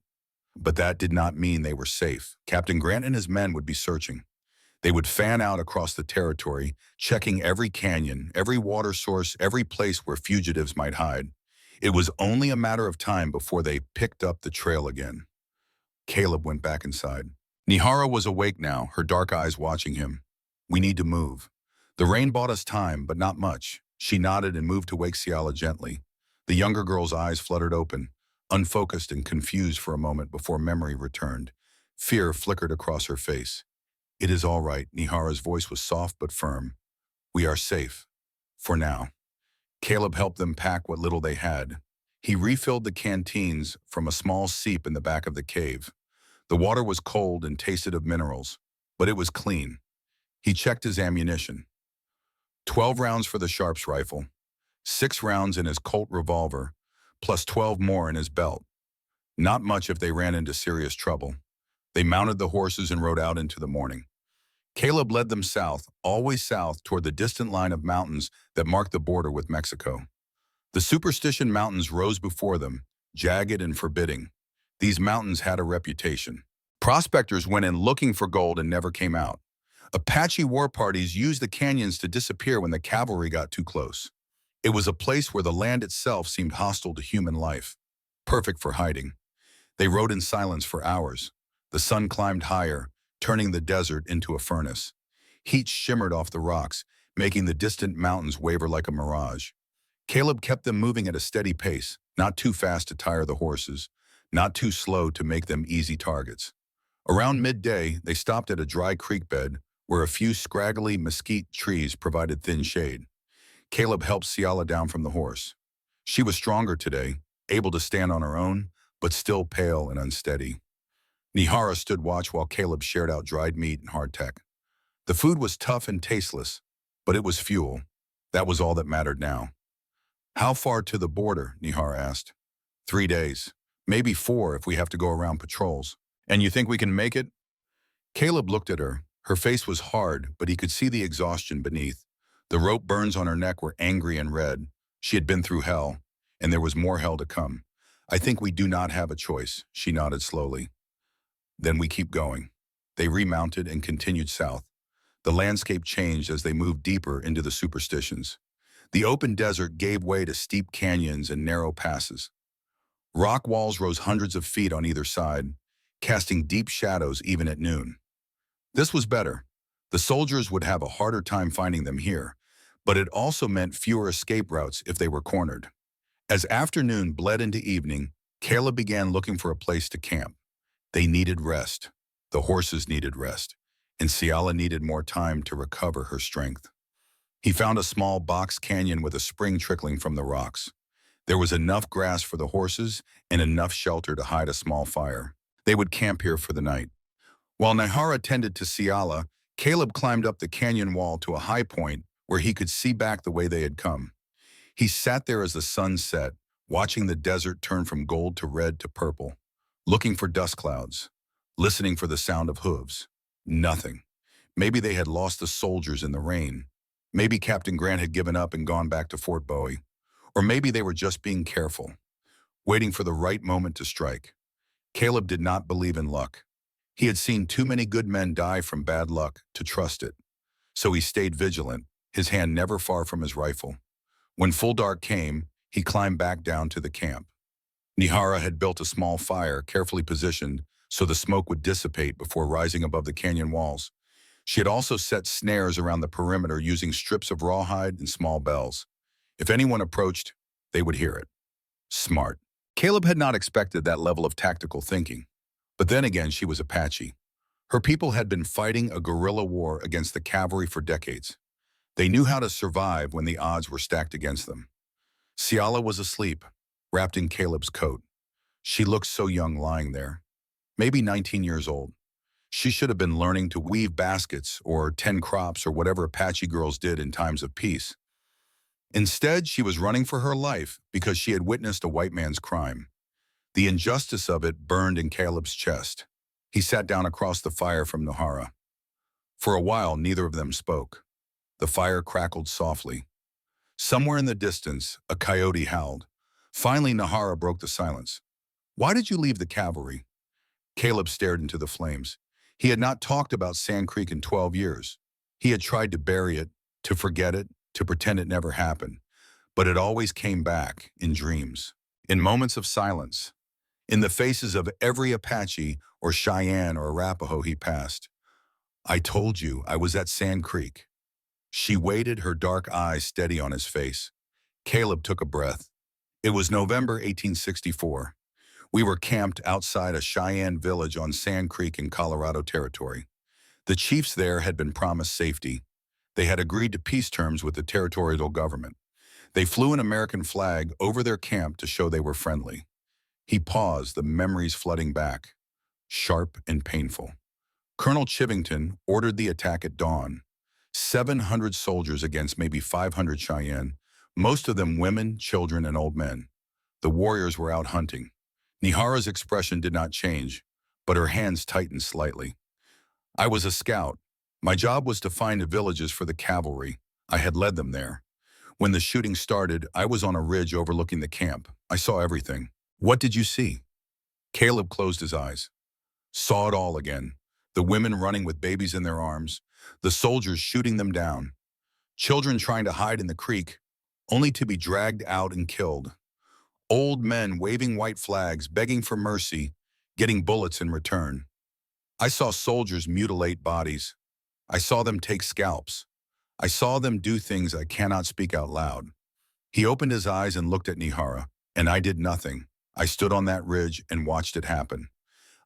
But that did not mean they were safe. Captain Grant and his men would be searching. They would fan out across the territory, checking every canyon, every water source, every place where fugitives might hide. It was only a matter of time before they picked up the trail again. Caleb went back inside. Nihara was awake now, her dark eyes watching him. We need to move. The rain bought us time, but not much. She nodded and moved to wake Ciala gently. The younger girl's eyes fluttered open, unfocused and confused for a moment before memory returned. Fear flickered across her face. It is all right, Nihara's voice was soft but firm. We are safe. For now. Caleb helped them pack what little they had. He refilled the canteens from a small seep in the back of the cave. The water was cold and tasted of minerals, but it was clean. He checked his ammunition. 12 rounds for the Sharps rifle, 6 rounds in his Colt revolver, plus 12 more in his belt. Not much if they ran into serious trouble. They mounted the horses and rode out into the morning. Caleb led them south, always south, toward the distant line of mountains that marked the border with Mexico. The Superstition Mountains rose before them, jagged and forbidding. These mountains had a reputation. Prospectors went in looking for gold and never came out. Apache war parties used the canyons to disappear when the cavalry got too close. It was a place where the land itself seemed hostile to human life, perfect for hiding. They rode in silence for hours. The sun climbed higher, turning the desert into a furnace. Heat shimmered off the rocks, making the distant mountains waver like a mirage. Caleb kept them moving at a steady pace, not too fast to tire the horses, not too slow to make them easy targets. Around midday, they stopped at a dry creek bed where a few scraggly mesquite trees provided thin shade. Caleb helped Ciala down from the horse. She was stronger today, able to stand on her own, but still pale and unsteady. Nihara stood watch while Caleb shared out dried meat and hardtack. The food was tough and tasteless, but it was fuel. That was all that mattered now. How far to the border? Nihara asked. 3 days. Maybe 4 if we have to go around patrols. And you think we can make it? Caleb looked at her. Her face was hard, but he could see the exhaustion beneath. The rope burns on her neck were angry and red. She had been through hell, and there was more hell to come. I think we do not have a choice, she nodded slowly. Then we keep going. They remounted and continued south. The landscape changed as they moved deeper into the Superstitions. The open desert gave way to steep canyons and narrow passes. Rock walls rose hundreds of feet on either side, casting deep shadows even at noon. This was better. The soldiers would have a harder time finding them here, but it also meant fewer escape routes if they were cornered. As afternoon bled into evening, Caleb began looking for a place to camp. They needed rest. The horses needed rest, and Ciala needed more time to recover her strength. He found a small box canyon with a spring trickling from the rocks. There was enough grass for the horses and enough shelter to hide a small fire. They would camp here for the night. While Nihara tended to Ciala, Caleb climbed up the canyon wall to a high point where he could see back the way they had come. He sat there as the sun set, watching the desert turn from gold to red to purple, looking for dust clouds, listening for the sound of hooves. Nothing. Maybe they had lost the soldiers in the rain. Maybe Captain Grant had given up and gone back to Fort Bowie. Or maybe they were just being careful, waiting for the right moment to strike. Caleb did not believe in luck. He had seen too many good men die from bad luck to trust it. So he stayed vigilant, his hand never far from his rifle. When full dark came, he climbed back down to the camp. Nihara had built a small fire, carefully positioned, so the smoke would dissipate before rising above the canyon walls. She had also set snares around the perimeter using strips of rawhide and small bells. If anyone approached, they would hear it. Smart. Caleb had not expected that level of tactical thinking. But then again, she was Apache. Her people had been fighting a guerrilla war against the cavalry for decades. They knew how to survive when the odds were stacked against them. Ciala was asleep, wrapped in Caleb's coat. She looked so young lying there, maybe 19 years old. She should have been learning to weave baskets or tend crops or whatever Apache girls did in times of peace. Instead, she was running for her life because she had witnessed a white man's crime. The injustice of it burned in Caleb's chest. He sat down across the fire from Nihara. For a while, neither of them spoke. The fire crackled softly. Somewhere in the distance, a coyote howled. Finally, Nihara broke the silence. Why did you leave the cavalry? Caleb stared into the flames. He had not talked about Sand Creek in 12 years. He had tried to bury it, to forget it, to pretend it never happened. But it always came back, in dreams, in moments of silence. in the faces of every Apache or Cheyenne or Arapaho he passed. I told you I was at Sand Creek. She waited, her dark eyes steady on his face. Caleb took a breath. It was November 1864. We were camped outside a Cheyenne village on Sand Creek in Colorado Territory. The chiefs there had been promised safety. They had agreed to peace terms with the territorial government. They flew an American flag over their camp to show they were friendly. He paused, the memories flooding back, sharp and painful. Colonel Chivington ordered the attack at dawn. 700 soldiers against maybe 500 Cheyenne, most of them women, children, and old men. The warriors were out hunting. Nihara's expression did not change, but her hands tightened slightly. I was a scout. My job was to find the villages for the cavalry. I had led them there. When the shooting started, I was on a ridge overlooking the camp. I saw everything. What did you see? Caleb closed his eyes. Saw it all again. The women running with babies in their arms, the soldiers shooting them down, children trying to hide in the creek, only to be dragged out and killed. Old men waving white flags, begging for mercy, getting bullets in return. I saw soldiers mutilate bodies. I saw them take scalps. I saw them do things I cannot speak out loud. He opened his eyes and looked at Nihara, and I did nothing. I stood on that ridge and watched it happen.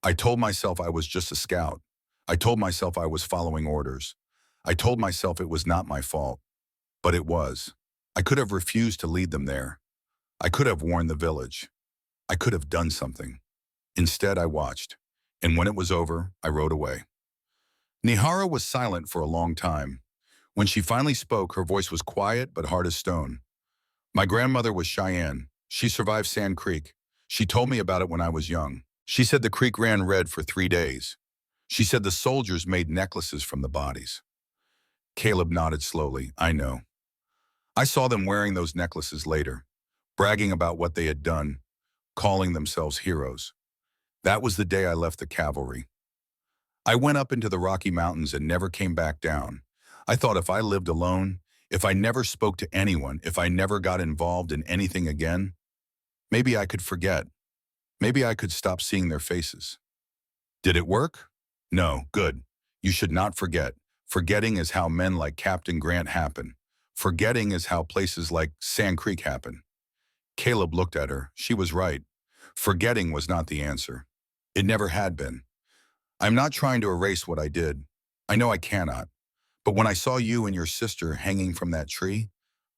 I told myself I was just a scout. I told myself I was following orders. I told myself it was not my fault. But it was. I could have refused to lead them there. I could have warned the village. I could have done something. Instead, I watched. And when it was over, I rode away. Nihara was silent for a long time. When she finally spoke, her voice was quiet but hard as stone. My grandmother was Cheyenne. She survived Sand Creek. She told me about it when I was young. She said the creek ran red for 3 days. She said the soldiers made necklaces from the bodies. Caleb nodded slowly. I know. I saw them wearing those necklaces later, bragging about what they had done, calling themselves heroes. That was the day I left the cavalry. I went up into the Rocky Mountains and never came back down. I thought if I lived alone, if I never spoke to anyone, if I never got involved in anything again, maybe I could forget. Maybe I could stop seeing their faces. Did it work? No, good. You should not forget. Forgetting is how men like Captain Grant happen. Forgetting is how places like Sand Creek happen. Caleb looked at her. She was right. Forgetting was not the answer. It never had been. I'm not trying to erase what I did. I know I cannot. But when I saw you and your sister hanging from that tree,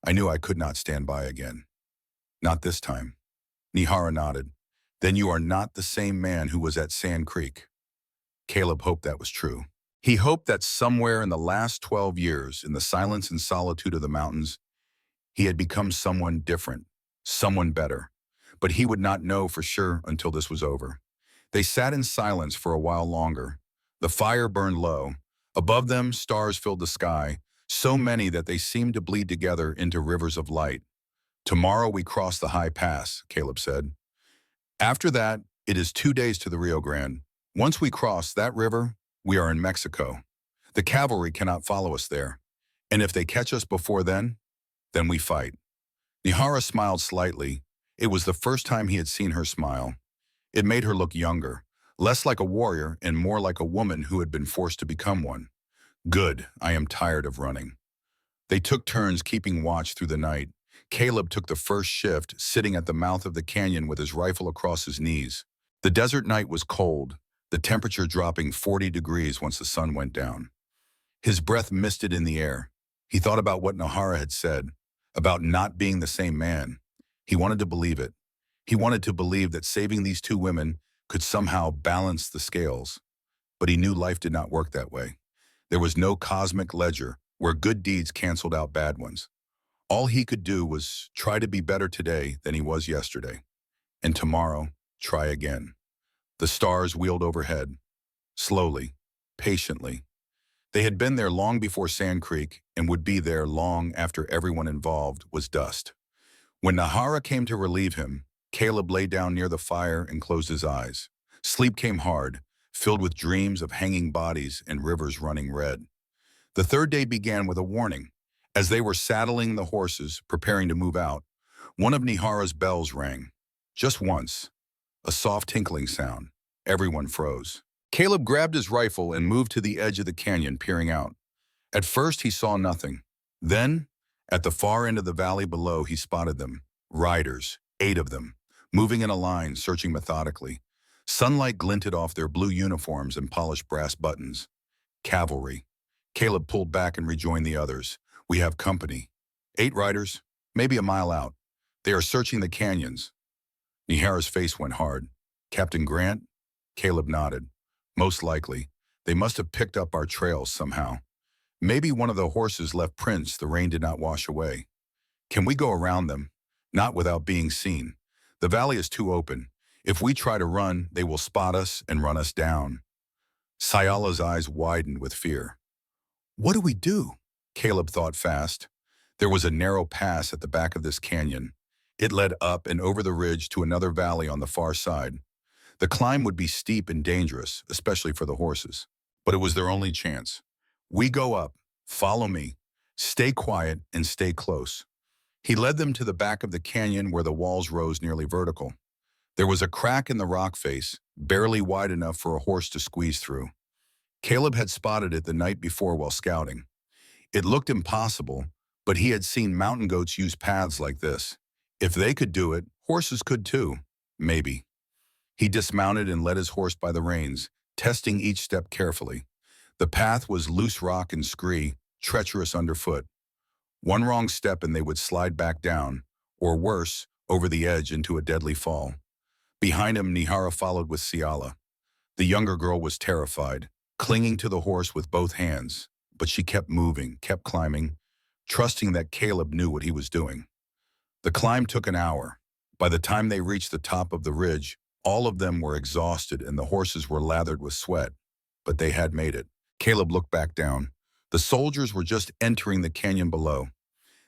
I knew I could not stand by again. Not this time. Nihara nodded. Then you are not the same man who was at Sand Creek. Caleb hoped that was true. He hoped that somewhere in the last 12 years, in the silence and solitude of the mountains, he had become someone different, someone better. But he would not know for sure until this was over. They sat in silence for a while longer. The fire burned low. Above them, stars filled the sky, so many that they seemed to bleed together into rivers of light. Tomorrow we cross the high pass, Caleb said. After that, it is 2 days to the Rio Grande. Once we cross that river, we are in Mexico. The cavalry cannot follow us there. And if they catch us before then we fight. Nihara smiled slightly. It was the first time he had seen her smile. It made her look younger, less like a warrior and more like a woman who had been forced to become one. Good, I am tired of running. They took turns keeping watch through the night. Caleb took the first shift, sitting at the mouth of the canyon with his rifle across his knees. The desert night was cold, the temperature dropping 40 degrees once the sun went down. His breath misted in the air. He thought about what Nihara had said, about not being the same man. He wanted to believe it. He wanted to believe that saving these two women could somehow balance the scales. But he knew life did not work that way. There was no cosmic ledger where good deeds canceled out bad ones. All he could do was try to be better today than he was yesterday. And tomorrow, try again. The stars wheeled overhead, slowly, patiently. They had been there long before Sand Creek and would be there long after everyone involved was dust. When Nihara came to relieve him, Caleb lay down near the fire and closed his eyes. Sleep came hard, filled with dreams of hanging bodies and rivers running red. The third day began with a warning. As they were saddling the horses, preparing to move out, one of Nihara's bells rang. Just once. A soft tinkling sound. Everyone froze. Caleb grabbed his rifle and moved to the edge of the canyon, peering out. At first, he saw nothing. Then, at the far end of the valley below, he spotted them. Riders, 8 of them, moving in a line, searching methodically. Sunlight glinted off their blue uniforms and polished brass buttons. Cavalry. Caleb pulled back and rejoined the others. We have company. 8 riders, maybe a mile out. They are searching the canyons. Nihara's face went hard. Captain Grant? Caleb nodded. Most likely. They must have picked up our trails somehow. Maybe one of the horses left prints the rain did not wash away. Can we go around them? Not without being seen. The valley is too open. If we try to run, they will spot us and run us down. Sayala's eyes widened with fear. What do we do? Caleb thought fast. There was a narrow pass at the back of this canyon. It led up and over the ridge to another valley on the far side. The climb would be steep and dangerous, especially for the horses. But it was their only chance. We go up. Follow me. Stay quiet and stay close. He led them to the back of the canyon where the walls rose nearly vertical. There was a crack in the rock face, barely wide enough for a horse to squeeze through. Caleb had spotted it the night before while scouting. It looked impossible, but he had seen mountain goats use paths like this. If they could do it, horses could too. Maybe. He dismounted and led his horse by the reins, testing each step carefully. The path was loose rock and scree, treacherous underfoot. One wrong step and they would slide back down, or worse, over the edge into a deadly fall. Behind him, Nihara followed with Sayala. The younger girl was terrified, clinging to the horse with both hands, but she kept moving, kept climbing, trusting that Caleb knew what he was doing. The climb took an hour. By the time they reached the top of the ridge, all of them were exhausted and the horses were lathered with sweat, but they had made it. Caleb looked back down. The soldiers were just entering the canyon below.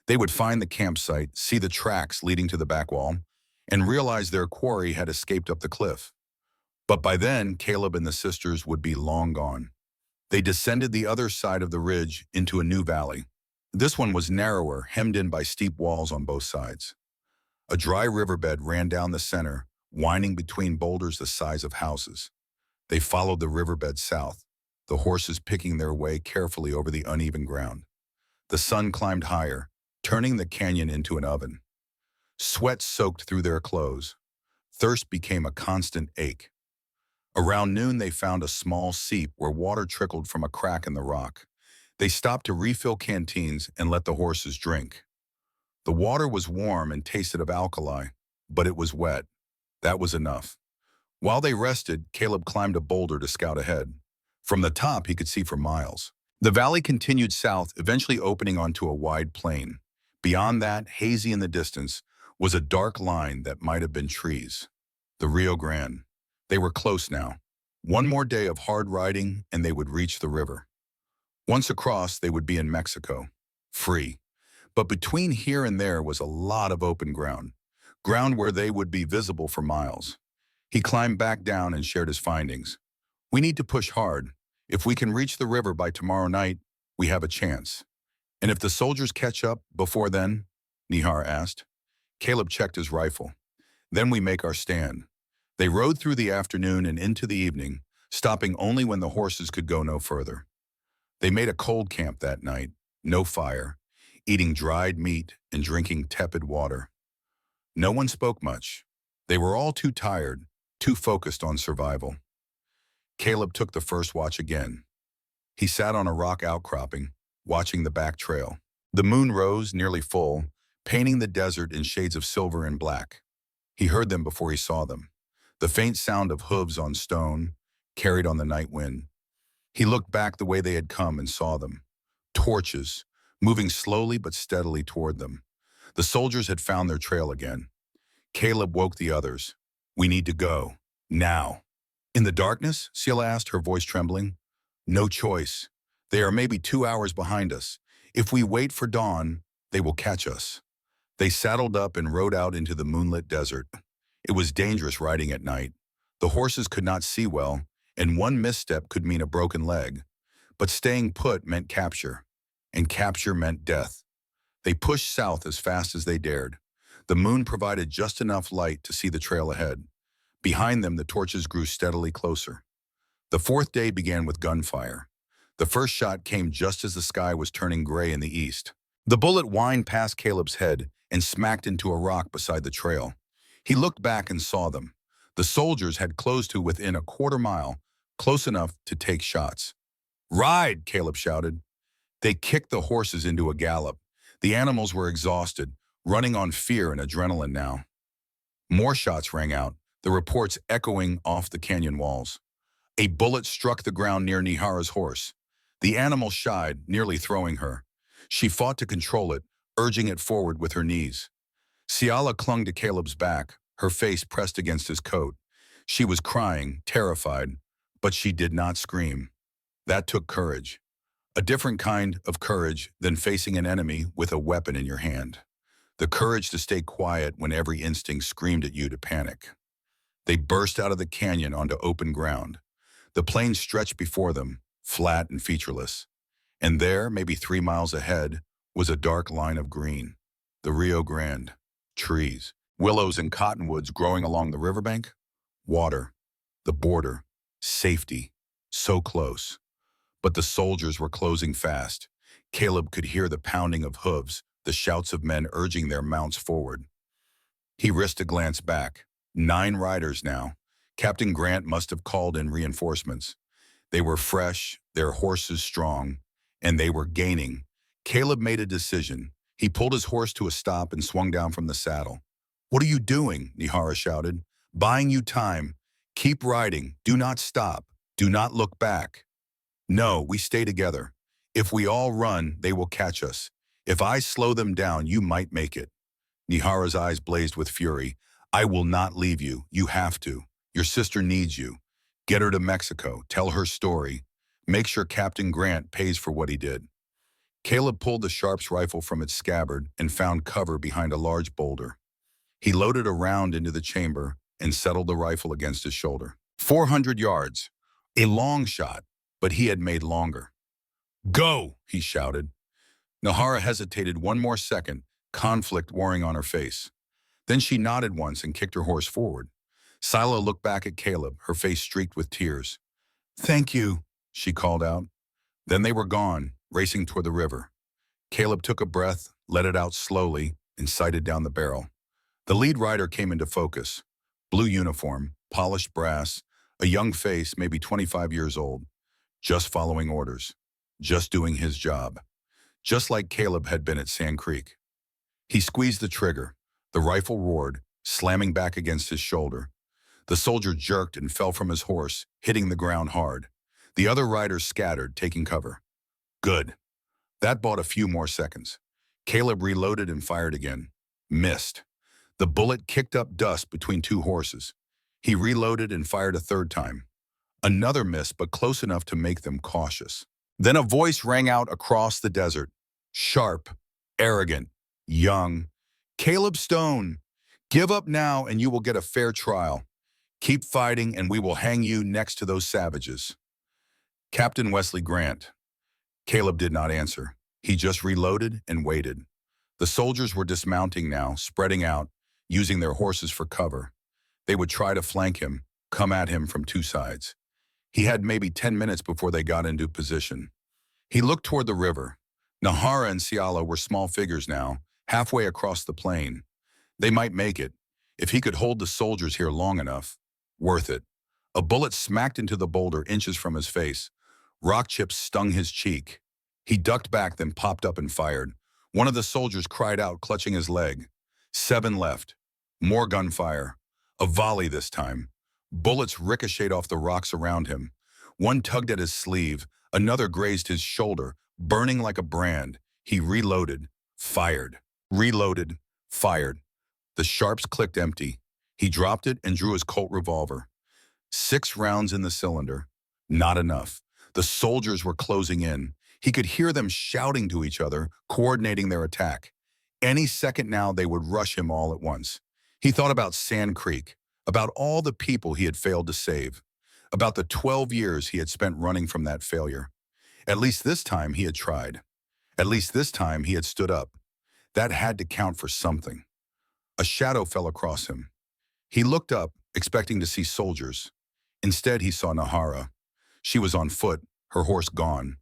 They would find the campsite, see the tracks leading to the back wall, and realize their quarry had escaped up the cliff. But by then, Caleb and the sisters would be long gone. They descended the other side of the ridge into a new valley. This one was narrower, hemmed in by steep walls on both sides. A dry riverbed ran down the center, winding between boulders the size of houses. They followed the riverbed south, the horses picking their way carefully over the uneven ground. The sun climbed higher, turning the canyon into an oven. Sweat soaked through their clothes. Thirst became a constant ache. Around noon, they found a small seep where water trickled from a crack in the rock. They stopped to refill canteens and let the horses drink. The water was warm and tasted of alkali, but it was wet. That was enough. While they rested, Caleb climbed a boulder to scout ahead. From the top, he could see for miles. The valley continued south, eventually opening onto a wide plain. Beyond that, hazy in the distance, was a dark line that might have been trees. The Rio Grande. They were close now. One more day of hard riding, and they would reach the river. Once across, they would be in Mexico. Free. But between here and there was a lot of open ground. Ground where they would be visible for miles. He climbed back down and shared his findings. We need to push hard. If we can reach the river by tomorrow night, we have a chance. And if the soldiers catch up before then? Nihar asked. Caleb checked his rifle. Then we make our stand. They rode through the afternoon and into the evening, stopping only when the horses could go no further. They made a cold camp that night, no fire, eating dried meat and drinking tepid water. No one spoke much. They were all too tired, too focused on survival. Caleb took the first watch again. He sat on a rock outcropping, watching the back trail. The moon rose nearly full, painting the desert in shades of silver and black. He heard them before he saw them. The faint sound of hooves on stone, carried on the night wind. He looked back the way they had come and saw them. Torches, moving slowly but steadily toward them. The soldiers had found their trail again. Caleb woke the others. We need to go. Now. In the darkness? Scylla asked, her voice trembling. No choice. They are maybe 2 hours behind us. If we wait for dawn, they will catch us. They saddled up and rode out into the moonlit desert. It was dangerous riding at night. The horses could not see well, and one misstep could mean a broken leg. But staying put meant capture, and capture meant death. They pushed south as fast as they dared. The moon provided just enough light to see the trail ahead. Behind them, the torches grew steadily closer. The fourth day began with gunfire. The first shot came just as the sky was turning gray in the east. The bullet whined past Caleb's head and smacked into a rock beside the trail. He looked back and saw them. The soldiers had closed to within a quarter mile, close enough to take shots. "Ride!" Caleb shouted. They kicked the horses into a gallop. The animals were exhausted, running on fear and adrenaline now. More shots rang out, the reports echoing off the canyon walls. A bullet struck the ground near Nihara's horse. The animal shied, nearly throwing her. She fought to control it, urging it forward with her knees. Ciala clung to Caleb's back, her face pressed against his coat. She was crying, terrified, but she did not scream. That took courage. A different kind of courage than facing an enemy with a weapon in your hand. The courage to stay quiet when every instinct screamed at you to panic. They burst out of the canyon onto open ground. The plain stretched before them, flat and featureless. And there, maybe 3 miles ahead, was a dark line of green. The Rio Grande. Trees. Willows and cottonwoods growing along the riverbank. Water. The border. Safety. So close. But the soldiers were closing fast. Caleb could hear the pounding of hooves, the shouts of men urging their mounts forward. He risked a glance back. 9 riders now. Captain Grant must have called in reinforcements. They were fresh, their horses strong, and they were gaining. Caleb made a decision. He pulled his horse to a stop and swung down from the saddle. "What are you doing?" Nihara shouted. "Buying you time. Keep riding. Do not stop. Do not look back." "No, we stay together. If we all run, they will catch us. If I slow them down, you might make it." Nihara's eyes blazed with fury. "I will not leave you. You have to. Your sister needs you. Get her to Mexico. Tell her story. Make sure Captain Grant pays for what he did." Caleb pulled the Sharps rifle from its scabbard and found cover behind a large boulder. He loaded a round into the chamber and settled the rifle against his shoulder. 400 yards. A long shot, but he had made longer. "Go!" he shouted. Nihara hesitated one more second, conflict warring on her face. Then she nodded once and kicked her horse forward. Sila looked back at Caleb, her face streaked with tears. "Thank you," she called out. Then they were gone, racing toward the river. Caleb took a breath, let it out slowly, and sighted down the barrel. The lead rider came into focus. Blue uniform, polished brass, a young face, maybe 25 years old. Just following orders. Just doing his job. Just like Caleb had been at Sand Creek. He squeezed the trigger. The rifle roared, slamming back against his shoulder. The soldier jerked and fell from his horse, hitting the ground hard. The other riders scattered, taking cover. Good. That bought a few more seconds. Caleb reloaded and fired again. Missed. The bullet kicked up dust between 2 horses. He reloaded and fired a third time. Another miss, but close enough to make them cautious. Then a voice rang out across the desert. Sharp, arrogant, young. "Caleb Stone, give up now and you will get a fair trial. Keep fighting and we will hang you next to those savages." "Captain Wesley Grant." Caleb did not answer. He just reloaded and waited. The soldiers were dismounting now, spreading out, using their horses for cover. They would try to flank him, come at him from 2 sides. He had maybe 10 minutes before they got into position. He looked toward the river. Nihara and Ciala were small figures now, halfway across the plain. They might make it, if he could hold the soldiers here long enough. Worth it. A bullet smacked into the boulder inches from his face. Rock chips stung his cheek. He ducked back, then popped up and fired. One of the soldiers cried out, clutching his leg. 7 left. More gunfire. A volley this time. Bullets ricocheted off the rocks around him. One tugged at his sleeve. Another grazed his shoulder, burning like a brand. He reloaded, fired. Reloaded, fired. The Sharps clicked empty. He dropped it and drew his Colt revolver. 6 rounds in the cylinder. Not enough. The soldiers were closing in. He could hear them shouting to each other, coordinating their attack. Any second now they would rush him all at once. He thought about Sand Creek, about all the people he had failed to save, about the 12 years he had spent running from that failure. At least this time he had tried. At least this time he had stood up. That had to count for something. A shadow fell across him. He looked up, expecting to see soldiers. Instead, he saw Nahara. She was on foot, her horse gone.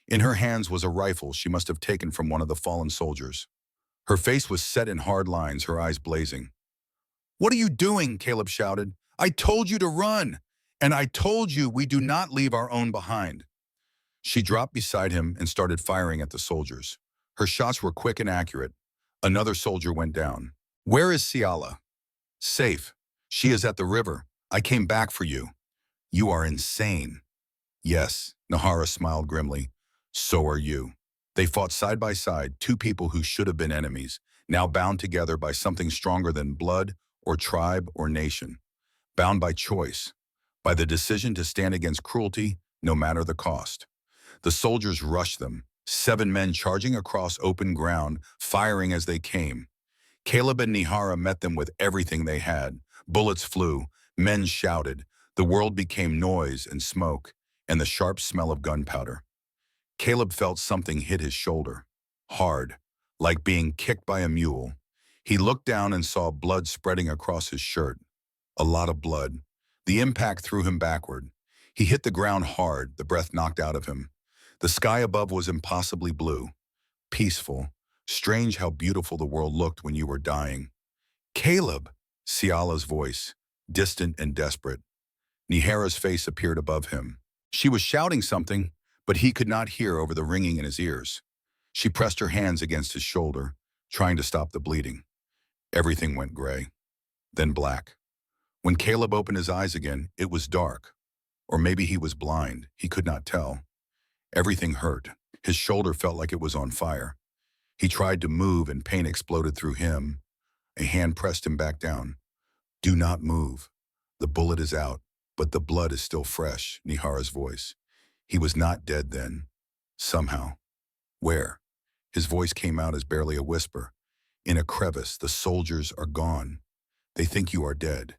In her hands was a rifle she must have taken from one of the fallen soldiers. Her face was set in hard lines, her eyes blazing. "What are you doing?" Caleb shouted. "I told you to run! And I told you we do not leave our own behind." She dropped beside him and started firing at the soldiers. Her shots were quick and accurate. Another soldier went down. "Where is Ciala?" "Safe. She is at the river. I came back for you." "You are insane." "Yes," Nahara smiled grimly. "So are you." They fought side by side, two people who should have been enemies, now bound together by something stronger than blood or tribe or nation. Bound by choice, by the decision to stand against cruelty, no matter the cost. The soldiers rushed them, 7 men charging across open ground, firing as they came. Caleb and Nihara met them with everything they had. Bullets flew, men shouted, the world became noise and smoke, and the sharp smell of gunpowder. Caleb felt something hit his shoulder, hard, like being kicked by a mule. He looked down and saw blood spreading across his shirt. A lot of blood. The impact threw him backward. He hit the ground hard, the breath knocked out of him. The sky above was impossibly blue, peaceful. Strange how beautiful the world looked when you were dying. "Caleb!" Ciala's voice, distant and desperate. Nihara's face appeared above him. She was shouting something, but he could not hear over the ringing in his ears. She pressed her hands against his shoulder, trying to stop the bleeding. Everything went gray, then black. When Caleb opened his eyes again, it was dark. Or maybe he was blind, he could not tell. Everything hurt. His shoulder felt like it was on fire. He tried to move and pain exploded through him. A hand pressed him back down. "Do not move. The bullet is out, but the blood is still fresh," Nihara's voice. He was not dead then. Somehow. Where? His voice came out as barely a whisper. "In a crevice, the soldiers are gone. They think you are dead.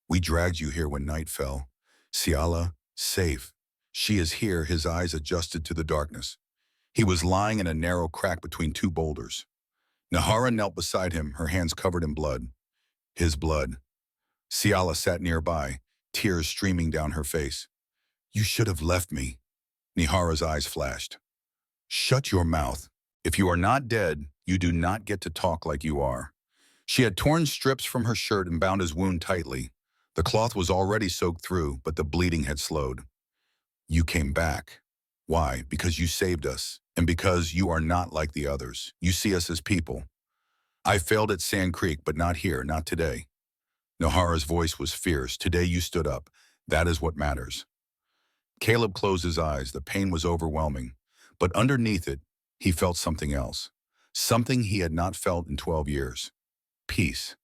We dragged you here when night fell. Ciala, safe. She is here," his eyes adjusted to the darkness. He was lying in a narrow crack between two boulders. Nahara knelt beside him, her hands covered in blood. His blood. Ciala sat nearby, tears streaming down her face. "You should have left me." Nihara's eyes flashed. "Shut your mouth. If you are not dead, you do not get to talk like you are." She had torn strips from her shirt and bound his wound tightly. The cloth was already soaked through, but the bleeding had slowed. "You came back. Why? Because you saved us, and because you are not like the others. You see us as people. I failed at Sand Creek, but not here, not today." Nahara's voice was fierce. "Today you stood up. That is what matters." Caleb closed his eyes. The pain was overwhelming. But underneath it, he felt something else. Something he had not felt in 12 years. Peace.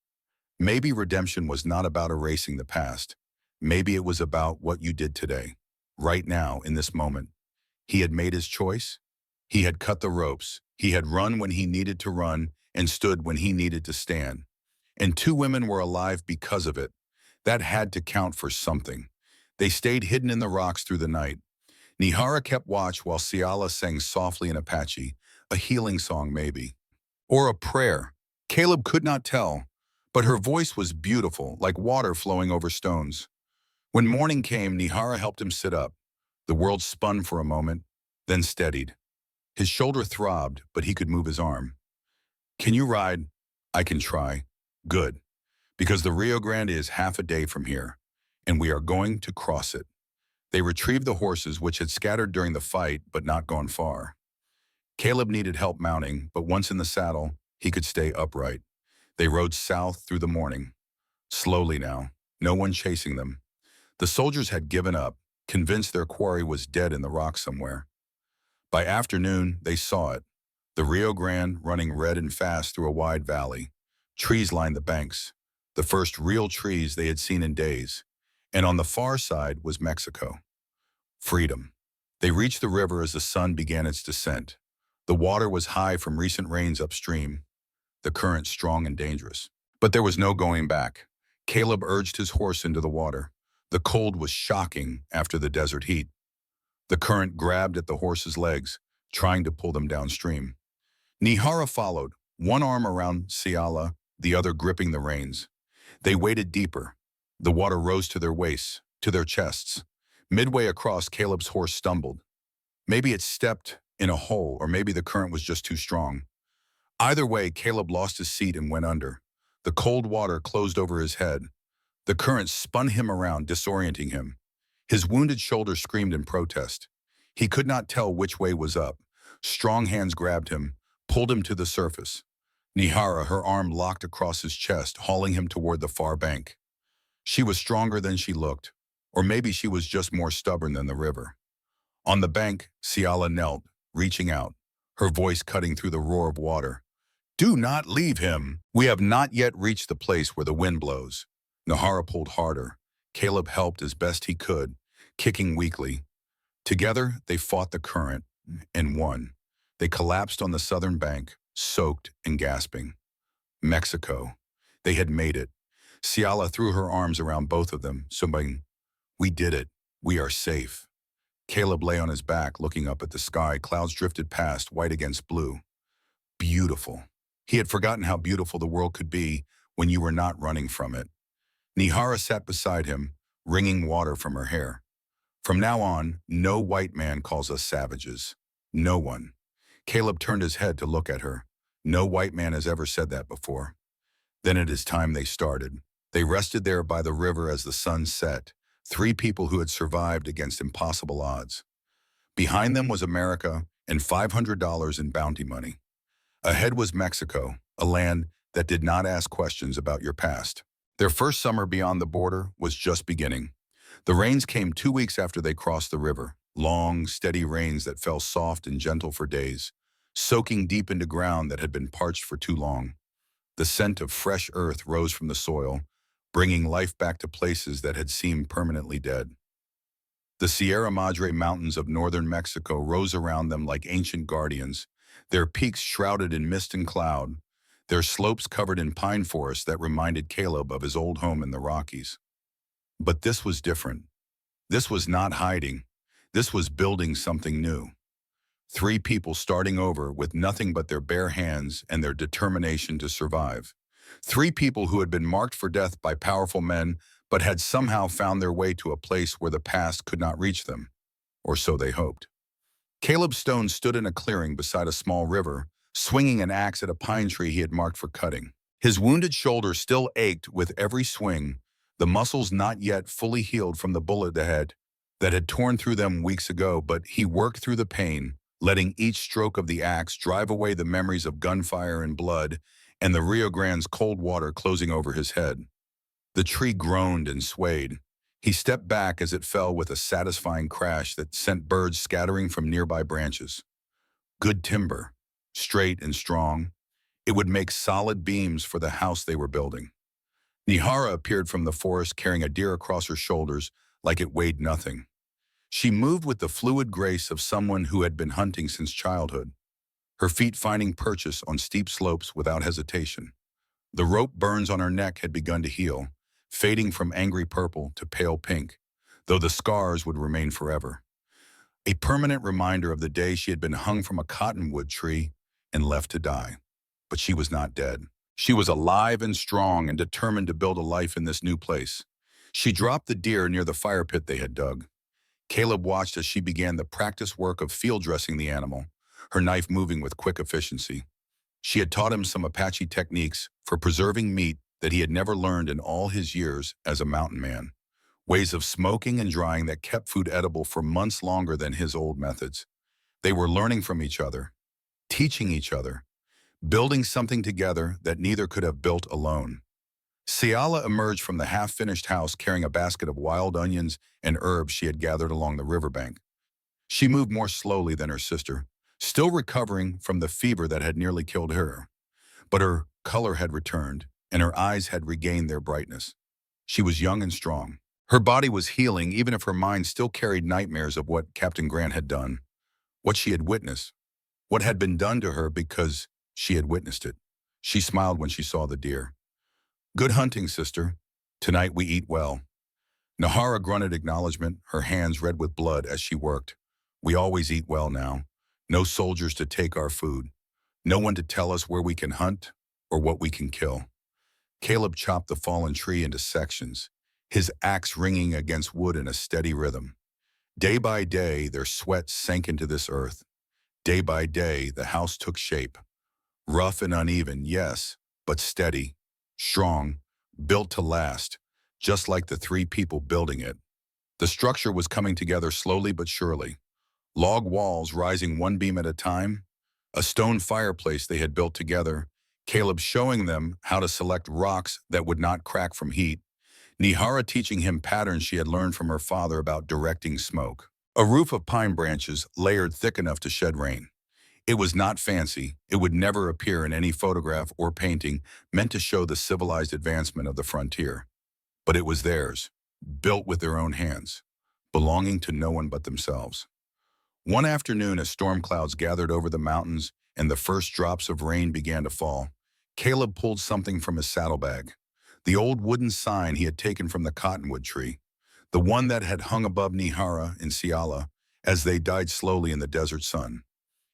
Maybe redemption was not about erasing the past. Maybe it was about what you did today. Right now, in this moment. He had made his choice. He had cut the ropes. He had run when he needed to run and stood when he needed to stand. And 2 women were alive because of it. That had to count for something. They stayed hidden in the rocks through the night. Nihara kept watch while Ciala sang softly in Apache, a healing song maybe. Or a prayer. Caleb could not tell, but her voice was beautiful, like water flowing over stones. When morning came, Nihara helped him sit up. The world spun for a moment, then steadied. His shoulder throbbed, but he could move his arm. "Can you ride?" "I can try." "Good. Because the Rio Grande is half a day from here, and we are going to cross it." They retrieved the horses, which had scattered during the fight but not gone far. Caleb needed help mounting, but once in the saddle, he could stay upright. They rode south through the morning. Slowly now, no one chasing them. The soldiers had given up, convinced their quarry was dead in the rock somewhere. By afternoon, they saw it. The Rio Grande running red and fast through a wide valley. Trees lined the banks, the first real trees they had seen in days. And on the far side was Mexico. Freedom. They reached the river as the sun began its descent. The water was high from recent rains upstream, the current strong and dangerous. But there was no going back. Caleb urged his horse into the water. The cold was shocking after the desert heat. The current grabbed at the horse's legs, trying to pull them downstream. Nihara followed, one arm around Ciala, the other gripping the reins. They waded deeper. The water rose to their waists, to their chests. Midway across, Caleb's horse stumbled. Maybe it stepped in a hole, or maybe the current was just too strong. Either way, Caleb lost his seat and went under. The cold water closed over his head. The current spun him around, disorienting him. His wounded shoulder screamed in protest. He could not tell which way was up. Strong hands grabbed him, pulled him to the surface. Nihara, her arm locked across his chest, hauling him toward the far bank. She was stronger than she looked, or maybe she was just more stubborn than the river. On the bank, Ciala knelt, reaching out, her voice cutting through the roar of water. "Do not leave him. We have not yet reached the place where the wind blows." Nihara pulled harder. Caleb helped as best he could, kicking weakly. Together, they fought the current and won. They collapsed on the southern bank, soaked and gasping. Mexico. They had made it. Ciala threw her arms around both of them, sobbing, "We did it. We are safe." Caleb lay on his back, looking up at the sky. Clouds drifted past, white against blue. Beautiful. He had forgotten how beautiful the world could be when you were not running from it. Nihara sat beside him, wringing water from her hair. "From now on, no white man calls us savages. No one." Caleb turned his head to look at her. No white man has ever said that before. Then it is time they started. They rested there by the river as the sun set, 3 people who had survived against impossible odds. Behind them was America and $500 in bounty money. Ahead was Mexico, a land that did not ask questions about your past. Their first summer beyond the border was just beginning. The rains came 2 weeks after they crossed the river, long, steady rains that fell soft and gentle for days, soaking deep into ground that had been parched for too long. The scent of fresh earth rose from the soil, bringing life back to places that had seemed permanently dead. The Sierra Madre Mountains of northern Mexico rose around them like ancient guardians, their peaks shrouded in mist and cloud, their slopes covered in pine forests that reminded Caleb of his old home in the Rockies. But this was different. This was not hiding. This was building something new. 3 people starting over with nothing but their bare hands and their determination to survive. 3 people who had been marked for death by powerful men, but had somehow found their way to a place where the past could not reach them, or so they hoped. Caleb Stone stood in a clearing beside a small river, swinging an axe at a pine tree he had marked for cutting. His wounded shoulder still ached with every swing, the muscles not yet fully healed from the bullet that had torn through them weeks ago, but he worked through the pain, letting each stroke of the axe drive away the memories of gunfire and blood and the Rio Grande's cold water closing over his head. The tree groaned and swayed. He stepped back as it fell with a satisfying crash that sent birds scattering from nearby branches. Good timber, straight and strong. It would make solid beams for the house they were building. Nihara appeared from the forest carrying a deer across her shoulders like it weighed nothing. She moved with the fluid grace of someone who had been hunting since childhood, her feet finding purchase on steep slopes without hesitation. The rope burns on her neck had begun to heal, fading from angry purple to pale pink, though the scars would remain forever. A permanent reminder of the day she had been hung from a cottonwood tree and left to die. But she was not dead. She was alive and strong and determined to build a life in this new place. She dropped the deer near the fire pit they had dug. Caleb watched as she began the practice work of field dressing the animal, her knife moving with quick efficiency. She had taught him some Apache techniques for preserving meat that he had never learned in all his years as a mountain man, ways of smoking and drying that kept food edible for months longer than his old methods. They were learning from each other, teaching each other, building something together that neither could have built alone. Ciala emerged from the half-finished house carrying a basket of wild onions and herbs she had gathered along the riverbank. She moved more slowly than her sister, still recovering from the fever that had nearly killed her. But her color had returned, and her eyes had regained their brightness. She was young and strong. Her body was healing, even if her mind still carried nightmares of what Captain Grant had done, what she had witnessed, what had been done to her because she had witnessed it. She smiled when she saw the deer. "Good hunting, sister. Tonight we eat well." Nihara grunted acknowledgement, her hands red with blood as she worked. "We always eat well now. No soldiers to take our food. No one to tell us where we can hunt or what we can kill." Caleb chopped the fallen tree into sections, his axe ringing against wood in a steady rhythm. Day by day, their sweat sank into this earth. Day by day, the house took shape. Rough and uneven, yes, but steady, strong, built to last, just like the three people building it. The structure was coming together slowly but surely. Log walls rising one beam at a time, a stone fireplace they had built together, Caleb showing them how to select rocks that would not crack from heat, Nihara teaching him patterns she had learned from her father about directing smoke. A roof of pine branches layered thick enough to shed rain. It was not fancy, it would never appear in any photograph or painting meant to show the civilized advancement of the frontier. But it was theirs, built with their own hands, belonging to no one but themselves. One afternoon, as storm clouds gathered over the mountains and the first drops of rain began to fall, Caleb pulled something from his saddlebag. The old wooden sign he had taken from the cottonwood tree, the one that had hung above Nihara and Siala as they died slowly in the desert sun.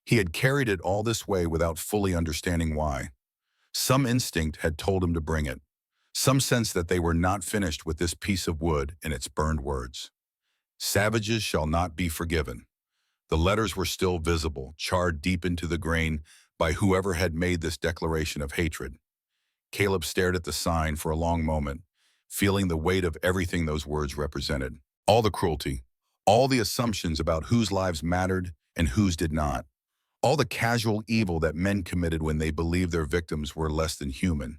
He had carried it all this way without fully understanding why. Some instinct had told him to bring it, some sense that they were not finished with this piece of wood and its burned words. Savages shall not be forgiven. The letters were still visible, charred deep into the grain by whoever had made this declaration of hatred. Caleb stared at the sign for a long moment, feeling the weight of everything those words represented. All the cruelty, all the assumptions about whose lives mattered and whose did not. All the casual evil that men committed when they believed their victims were less than human.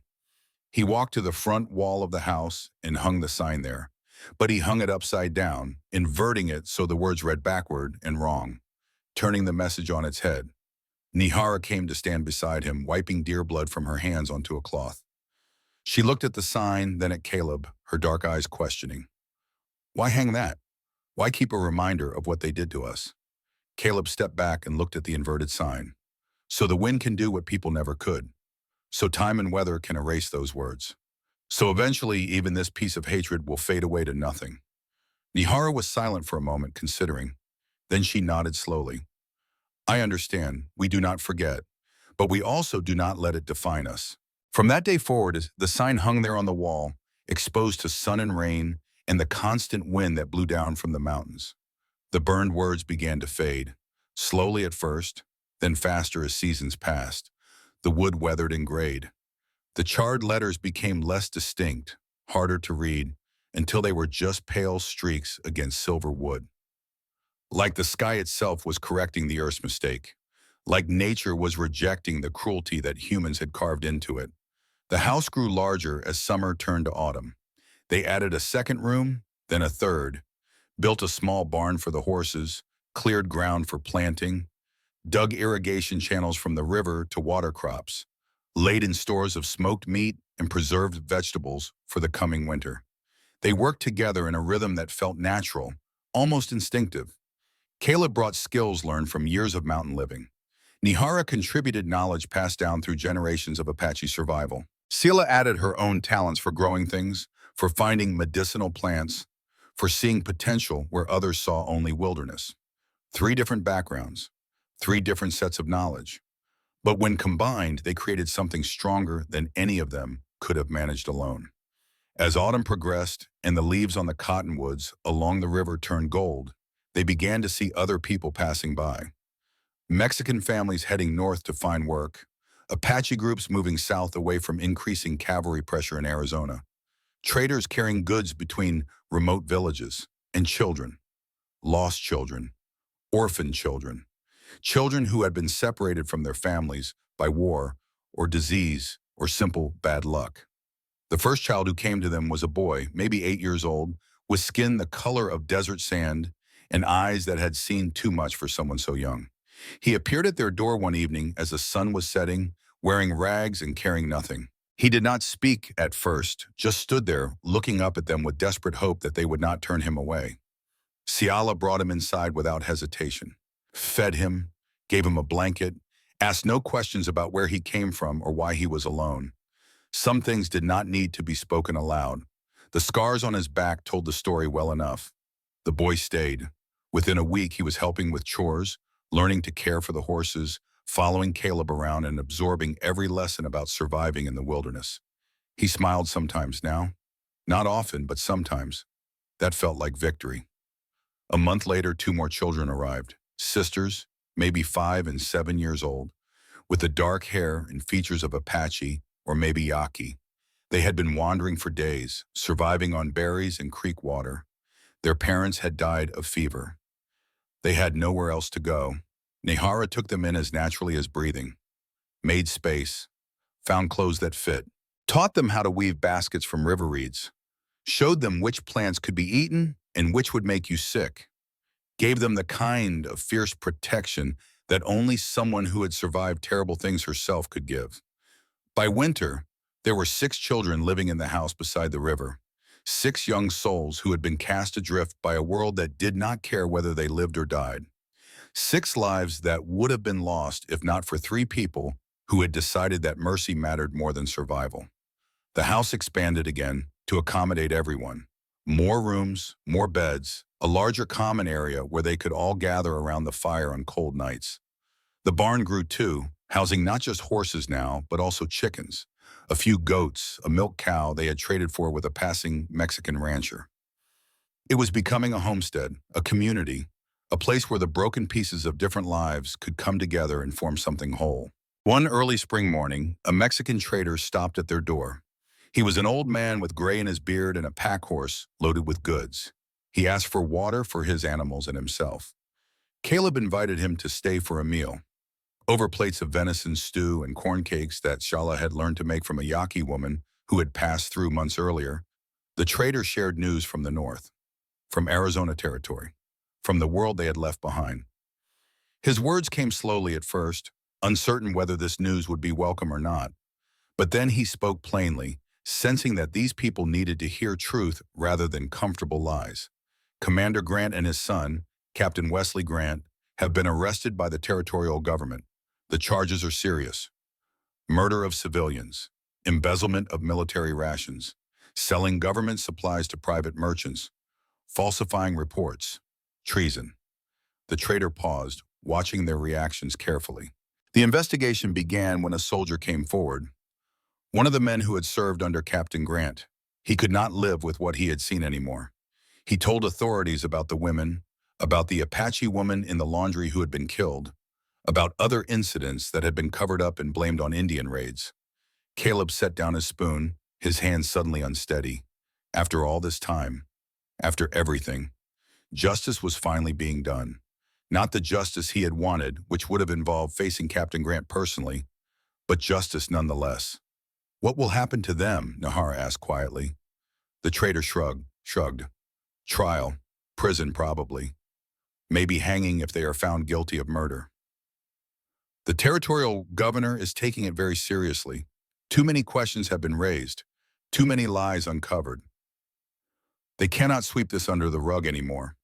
He walked to the front wall of the house and hung the sign there. But he hung it upside down, inverting it so the words read backward and wrong, turning the message on its head. Nihara came to stand beside him, wiping deer blood from her hands onto a cloth. She looked at the sign, then at Caleb, her dark eyes questioning. Why hang that? Why keep a reminder of what they did to us? Caleb stepped back and looked at the inverted sign. So the wind can do what people never could. So time and weather can erase those words. So eventually, even this piece of hatred will fade away to nothing. Nihara was silent for a moment, considering. Then she nodded slowly. I understand, we do not forget, but we also do not let it define us. From that day forward, the sign hung there on the wall, exposed to sun and rain and the constant wind that blew down from the mountains. The burned words began to fade, slowly at first, then faster as seasons passed. The wood weathered and grayed. The charred letters became less distinct, harder to read, until they were just pale streaks against silver wood. Like the sky itself was correcting the earth's mistake. Like nature was rejecting the cruelty that humans had carved into it. The house grew larger as summer turned to autumn. They added a second room, then a third, built a small barn for the horses, cleared ground for planting, dug irrigation channels from the river to water crops, laid in stores of smoked meat and preserved vegetables for the coming winter. They worked together in a rhythm that felt natural, almost instinctive. Caleb brought skills learned from years of mountain living. Nihara contributed knowledge passed down through generations of Apache survival. Sila added her own talents for growing things, for finding medicinal plants, for seeing potential where others saw only wilderness. 3 different backgrounds, 3 different sets of knowledge. But when combined, they created something stronger than any of them could have managed alone. As autumn progressed and the leaves on the cottonwoods along the river turned gold, they began to see other people passing by. Mexican families heading north to find work, Apache groups moving south away from increasing cavalry pressure in Arizona, traders carrying goods between remote villages, and children, lost children, orphaned children, children who had been separated from their families by war or disease or simple bad luck. The first child who came to them was a boy, maybe 8 years old, with skin the color of desert sand and eyes that had seen too much for someone so young. He appeared at their door one evening as the sun was setting, wearing rags and carrying nothing. He did not speak at first, just stood there, looking up at them with desperate hope that they would not turn him away. Siala brought him inside without hesitation, fed him, gave him a blanket, asked no questions about where he came from or why he was alone. Some things did not need to be spoken aloud. The scars on his back told the story well enough. The boy stayed. Within a week, he was helping with chores, learning to care for the horses, following Caleb around and absorbing every lesson about surviving in the wilderness. He smiled sometimes now, Not often, but sometimes. That felt like victory. A month later, two more children arrived. Sisters, maybe 5 and 7 years old, with the dark hair and features of Apache or maybe Yaqui. They had been wandering for days, surviving on berries and creek water. Their parents had died of fever. They had nowhere else to go. Nihara took them in as naturally as breathing, made space, found clothes that fit, taught them how to weave baskets from river reeds, showed them which plants could be eaten and which would make you sick, gave them the kind of fierce protection that only someone who had survived terrible things herself could give. By winter, there were 6 children living in the house beside the river, 6 young souls who had been cast adrift by a world that did not care whether they lived or died. 6 lives that would have been lost if not for 3 people who had decided that mercy mattered more than survival. The house expanded again to accommodate everyone. More rooms, more beds, a larger common area where they could all gather around the fire on cold nights. The barn grew too, housing not just horses now, but also chickens, a few goats, a milk cow they had traded for with a passing Mexican rancher. It was becoming a homestead, a community, a place where the broken pieces of different lives could come together and form something whole. One early spring morning, a Mexican trader stopped at their door. He was an old man with gray in his beard and a pack horse loaded with goods. He asked for water for his animals and himself. Caleb invited him to stay for a meal. Over plates of venison stew and corn cakes that Shala had learned to make from a Yaqui woman who had passed through months earlier, the trader shared news from the north, from Arizona territory, from the world they had left behind. His words came slowly at first, uncertain whether this news would be welcome or not. But then he spoke plainly, sensing that these people needed to hear truth rather than comfortable lies. Commander Grant and his son, Captain Wesley Grant, have been arrested by the territorial government. The charges are serious: murder of civilians, embezzlement of military rations, selling government supplies to private merchants, falsifying reports, treason. The trader paused, watching their reactions carefully. The investigation began when a soldier came forward, one of the men who had served under Captain Grant. He could not live with what he had seen anymore. He told authorities about the women, about the Apache woman in the laundry who had been killed, about other incidents that had been covered up and blamed on Indian raids. Caleb set down his spoon, his hands suddenly unsteady. After all this time, after everything, justice was finally being done. Not the justice he had wanted, which would have involved facing Captain Grant personally, but justice nonetheless. "What will happen to them?" Nahara asked quietly. The trader shrugged. "Trial, prison probably. Maybe hanging if they are found guilty of murder." The territorial governor is taking it very seriously. Too many questions have been raised, too many lies uncovered. They cannot sweep this under the rug anymore.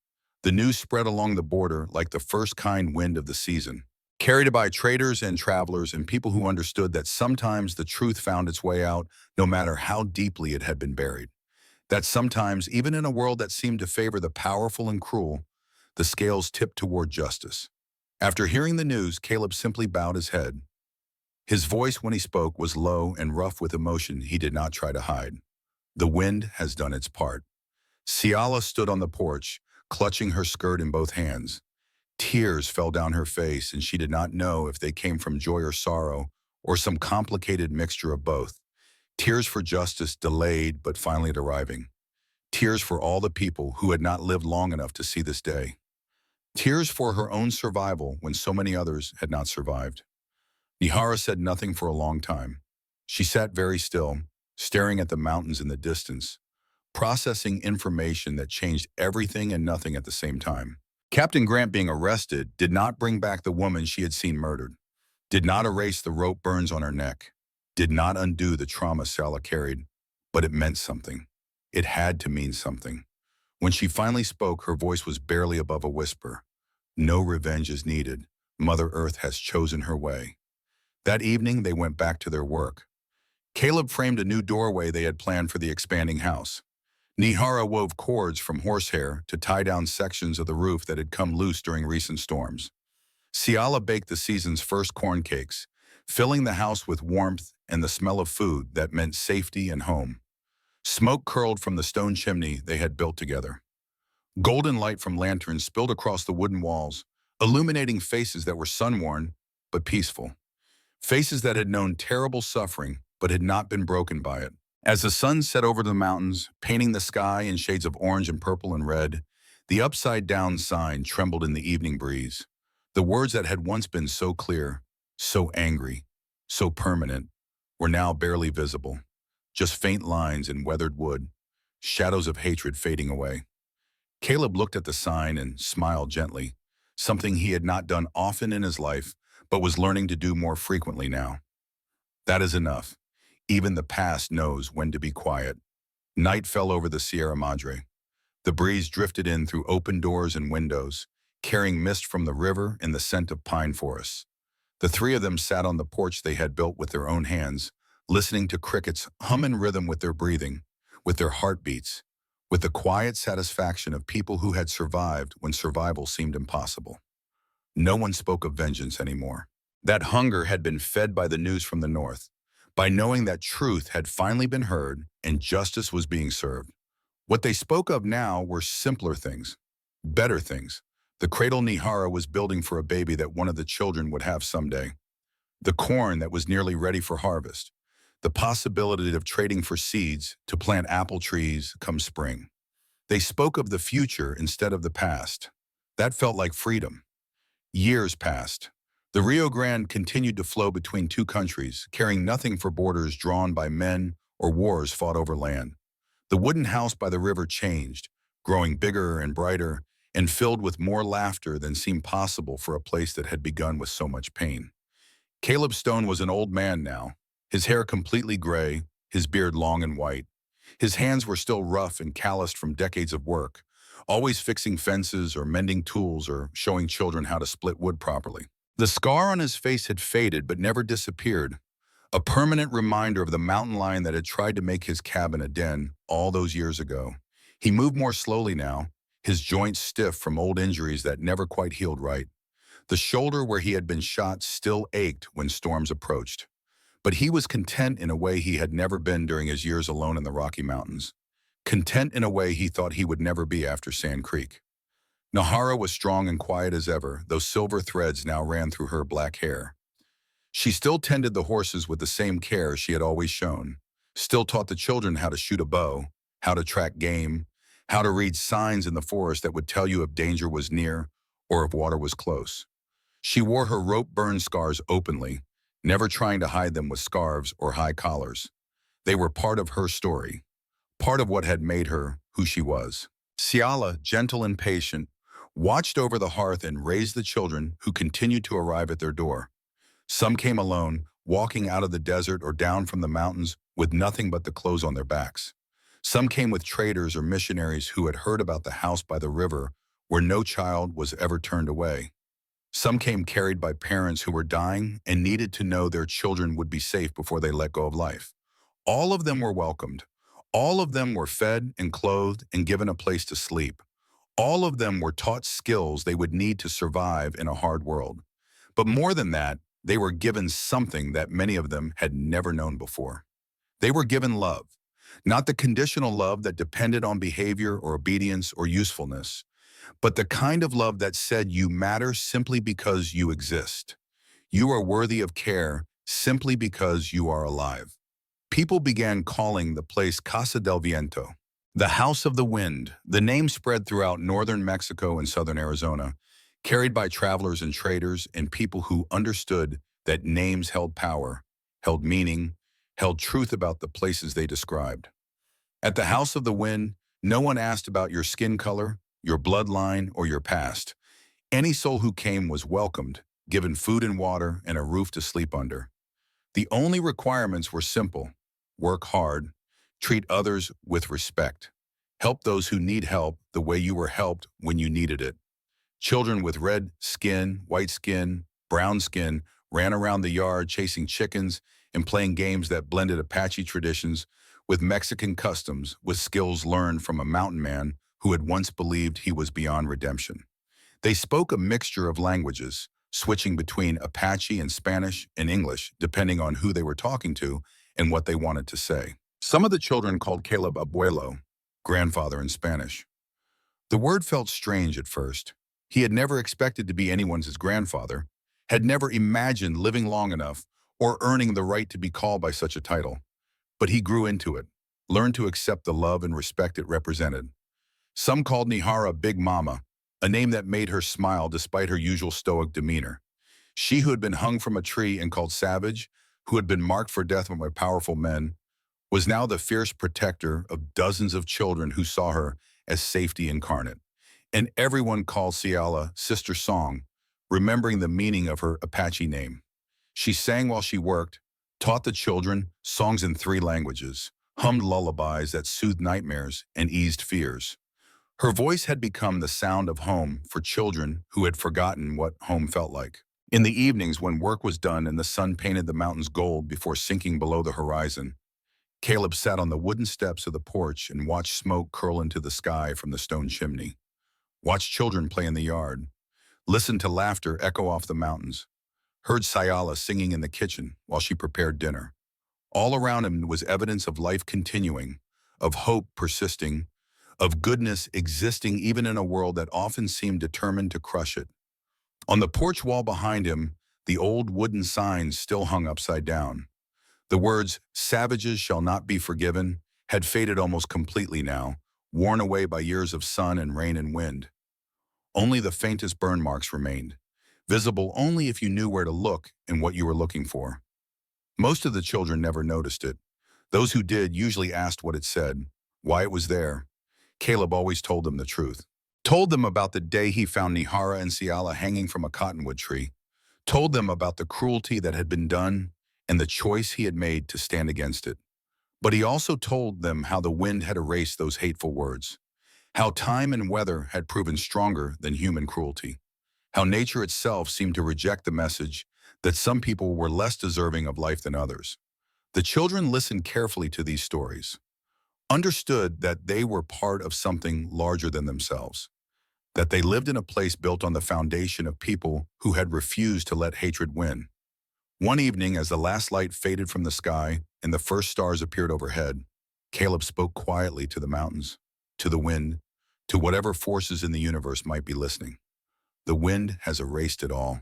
The news spread along the border like the first kind wind of the season, carried by traders and travelers and people who understood that sometimes the truth found its way out no matter how deeply it had been buried. That sometimes, even in a world that seemed to favor the powerful and cruel, the scales tipped toward justice. After hearing the news, Caleb simply bowed his head. His voice when he spoke was low and rough with emotion he did not try to hide. "The wind has done its part." Ciala stood on the porch, clutching her skirt in both hands. Tears fell down her face, and she did not know if they came from joy or sorrow, or some complicated mixture of both. Tears for justice delayed but finally arriving. Tears for all the people who had not lived long enough to see this day. Tears for her own survival when so many others had not survived. Nihara said nothing for a long time. She sat very still, staring at the mountains in the distance, processing information that changed everything and nothing at the same time. Captain Grant being arrested did not bring back the woman she had seen murdered, did not erase the rope burns on her neck, did not undo the trauma Sala carried, but it meant something. It had to mean something. When she finally spoke, her voice was barely above a whisper. "No revenge is needed. Mother Earth has chosen her way." That evening, they went back to their work. Caleb framed a new doorway they had planned for the expanding house. Nihara wove cords from horsehair to tie down sections of the roof that had come loose during recent storms. Ciala baked the season's first corn cakes, filling the house with warmth and the smell of food that meant safety and home. Smoke curled from the stone chimney they had built together. Golden light from lanterns spilled across the wooden walls, illuminating faces that were sun-worn but peaceful. Faces that had known terrible suffering but had not been broken by it. As the sun set over the mountains, painting the sky in shades of orange and purple and red, the upside-down sign trembled in the evening breeze. The words that had once been so clear, so angry, so permanent, were now barely visible. Just faint lines in weathered wood, shadows of hatred fading away. Caleb looked at the sign and smiled gently, something he had not done often in his life, but was learning to do more frequently now. That is enough. Even the past knows when to be quiet. Night fell over the Sierra Madre. The breeze drifted in through open doors and windows, carrying mist from the river and the scent of pine forests. The three of them sat on the porch they had built with their own hands, listening to crickets hum in rhythm with their breathing, with their heartbeats, with the quiet satisfaction of people who had survived when survival seemed impossible. No one spoke of vengeance anymore. That hunger had been fed by the news from the north, by knowing that truth had finally been heard and justice was being served. What they spoke of now were simpler things, better things. The cradle Nihara was building for a baby that one of the children would have someday. The corn that was nearly ready for harvest. The possibility of trading for seeds to plant apple trees come spring. They spoke of the future instead of the past. That felt like freedom. Years passed. The Rio Grande continued to flow between two countries, caring nothing for borders drawn by men or wars fought over land. The wooden house by the river changed, growing bigger and brighter, and filled with more laughter than seemed possible for a place that had begun with so much pain. Caleb Stone was an old man now, his hair completely gray, his beard long and white. His hands were still rough and calloused from decades of work, always fixing fences or mending tools or showing children how to split wood properly. The scar on his face had faded but never disappeared, a permanent reminder of the mountain lion that had tried to make his cabin a den all those years ago. He moved more slowly now, his joints stiff from old injuries that never quite healed right. The shoulder where he had been shot still ached when storms approached. But he was content in a way he had never been during his years alone in the Rocky Mountains. Content in a way he thought he would never be after Sand Creek. Nahara was strong and quiet as ever, though silver threads now ran through her black hair. She still tended the horses with the same care she had always shown, still taught the children how to shoot a bow, how to track game, how to read signs in the forest that would tell you if danger was near or if water was close. She wore her rope burn scars openly, never trying to hide them with scarves or high collars. They were part of her story, part of what had made her who she was. Ciala, gentle and patient, watched over the hearth and raised the children who continued to arrive at their door. Some came alone, walking out of the desert or down from the mountains with nothing but the clothes on their backs. Some came with traders or missionaries who had heard about the house by the river where no child was ever turned away. Some came carried by parents who were dying and needed to know their children would be safe before they let go of life. All of them were welcomed. All of them were fed and clothed and given a place to sleep. All of them were taught skills they would need to survive in a hard world. But more than that, they were given something that many of them had never known before. They were given love, not the conditional love that depended on behavior or obedience or usefulness, but the kind of love that said you matter simply because you exist. You are worthy of care simply because you are alive. People began calling the place Casa del Viento, the House of the Wind. The name spread throughout northern Mexico and southern Arizona, carried by travelers and traders and people who understood that names held power, held meaning, held truth about the places they described. At the House of the Wind, no one asked about your skin color, your bloodline, or your past. Any soul who came was welcomed, given food and water and a roof to sleep under. The only requirements were simple: work hard, treat others with respect, help those who need help the way you were helped when you needed it. Children with red skin, white skin, brown skin ran around the yard chasing chickens and playing games that blended Apache traditions with Mexican customs, with skills learned from a mountain man who had once believed he was beyond redemption. They spoke a mixture of languages, switching between Apache and Spanish and English, depending on who they were talking to and what they wanted to say. Some of the children called Caleb abuelo, grandfather in Spanish. The word felt strange at first. He had never expected to be anyone's grandfather, had never imagined living long enough or earning the right to be called by such a title. But he grew into it, learned to accept the love and respect it represented. Some called Nihara Big Mama, a name that made her smile despite her usual stoic demeanor. She who had been hung from a tree and called savage, who had been marked for death by powerful men, was now the fierce protector of dozens of children who saw her as safety incarnate. And everyone called Ciala Sister Song, remembering the meaning of her Apache name. She sang while she worked, taught the children songs in 3 languages, hummed lullabies that soothed nightmares and eased fears. Her voice had become the sound of home for children who had forgotten what home felt like. In the evenings when work was done and the sun painted the mountains gold before sinking below the horizon, Caleb sat on the wooden steps of the porch and watched smoke curl into the sky from the stone chimney, watched children play in the yard, listened to laughter echo off the mountains, heard Sayala singing in the kitchen while she prepared dinner. All around him was evidence of life continuing, of hope persisting, of goodness existing even in a world that often seemed determined to crush it. On the porch wall behind him, the old wooden signs still hung upside down. The words, "Savages shall not be forgiven," had faded almost completely now, worn away by years of sun and rain and wind. Only the faintest burn marks remained, visible only if you knew where to look and what you were looking for. Most of the children never noticed it. Those who did usually asked what it said, why it was there. Caleb always told them the truth. Told them about the day he found Nihara and Ciala hanging from a cottonwood tree. Told them about the cruelty that had been done and the choice he had made to stand against it. But he also told them how the wind had erased those hateful words, how time and weather had proven stronger than human cruelty, how nature itself seemed to reject the message that some people were less deserving of life than others. The children listened carefully to these stories, understood that they were part of something larger than themselves, that they lived in a place built on the foundation of people who had refused to let hatred win. One evening, as the last light faded from the sky and the first stars appeared overhead, Caleb spoke quietly to the mountains, to the wind, to whatever forces in the universe might be listening. The wind has erased it all.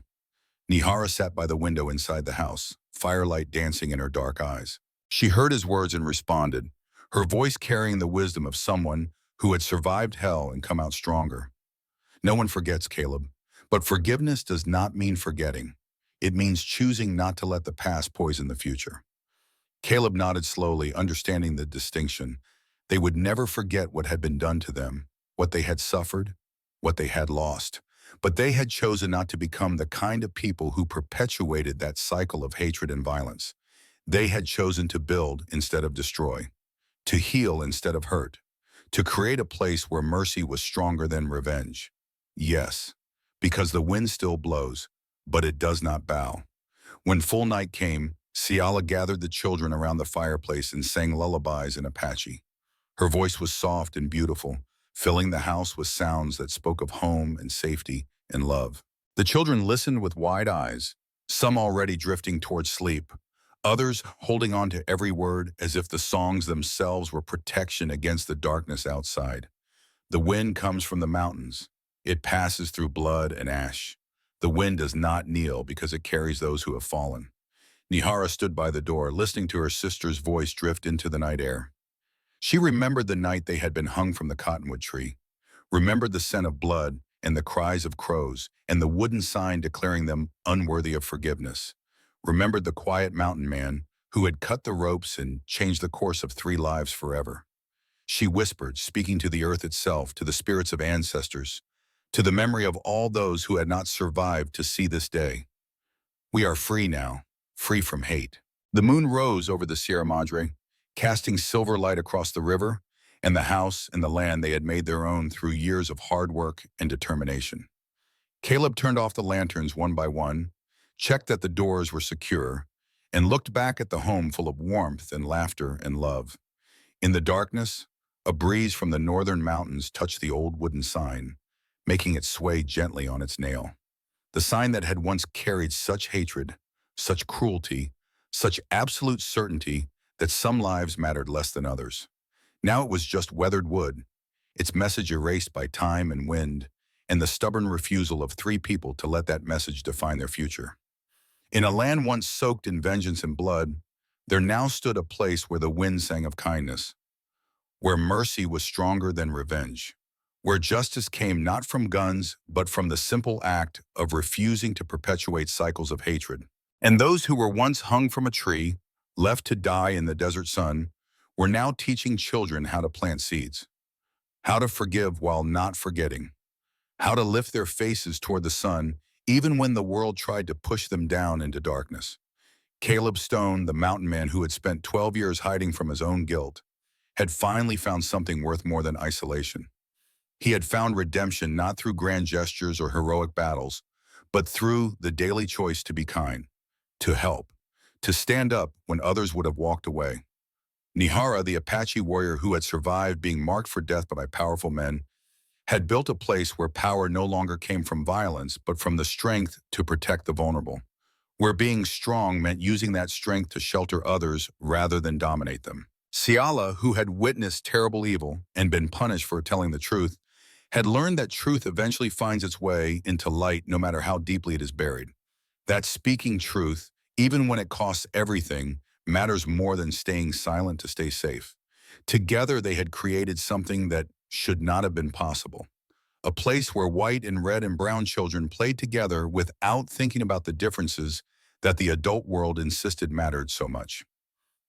Nihara sat by the window inside the house, firelight dancing in her dark eyes. She heard his words and responded, her voice carrying the wisdom of someone who had survived hell and come out stronger. No one forgets, Caleb, but forgiveness does not mean forgetting. It means choosing not to let the past poison the future. Caleb nodded slowly, understanding the distinction. They would never forget what had been done to them, what they had suffered, what they had lost. But they had chosen not to become the kind of people who perpetuated that cycle of hatred and violence. They had chosen to build instead of destroy, to heal instead of hurt, to create a place where mercy was stronger than revenge. Yes, because the wind still blows, but it does not bow. When full night came, Ciala gathered the children around the fireplace and sang lullabies in Apache. Her voice was soft and beautiful, filling the house with sounds that spoke of home and safety and love. The children listened with wide eyes, some already drifting towards sleep, others holding on to every word as if the songs themselves were protection against the darkness outside. The wind comes from the mountains. It passes through blood and ash. The wind does not kneel because it carries those who have fallen. Nihara stood by the door, listening to her sister's voice drift into the night air. She remembered the night they had been hung from the cottonwood tree, remembered the scent of blood and the cries of crows and the wooden sign declaring them unworthy of forgiveness, remembered the quiet mountain man who had cut the ropes and changed the course of 3 lives forever. She whispered, speaking to the earth itself, to the spirits of ancestors, to the memory of all those who had not survived to see this day. We are free now, free from hate. The moon rose over the Sierra Madre, casting silver light across the river and the house and the land they had made their own through years of hard work and determination. Caleb turned off the lanterns one by one, checked that the doors were secure, and looked back at the home full of warmth and laughter and love. In the darkness, a breeze from the northern mountains touched the old wooden sign, making it sway gently on its nail. The sign that had once carried such hatred, such cruelty, such absolute certainty that some lives mattered less than others. Now it was just weathered wood, its message erased by time and wind, and the stubborn refusal of three people to let that message define their future. In a land once soaked in vengeance and blood, there now stood a place where the wind sang of kindness, where mercy was stronger than revenge, where justice came not from guns, but from the simple act of refusing to perpetuate cycles of hatred. And those who were once hung from a tree, left to die in the desert sun, were now teaching children how to plant seeds, how to forgive while not forgetting, how to lift their faces toward the sun, even when the world tried to push them down into darkness. Caleb Stone, the mountain man who had spent 12 years hiding from his own guilt, had finally found something worth more than isolation. He had found redemption not through grand gestures or heroic battles, but through the daily choice to be kind, to help, to stand up when others would have walked away. Nihara, the Apache warrior who had survived being marked for death by powerful men, had built a place where power no longer came from violence, but from the strength to protect the vulnerable, where being strong meant using that strength to shelter others rather than dominate them. Siala, who had witnessed terrible evil and been punished for telling the truth, had learned that truth eventually finds its way into light no matter how deeply it is buried. That speaking truth, even when it costs everything, matters more than staying silent to stay safe. Together they had created something that should not have been possible. A place where white and red and brown children played together without thinking about the differences that the adult world insisted mattered so much.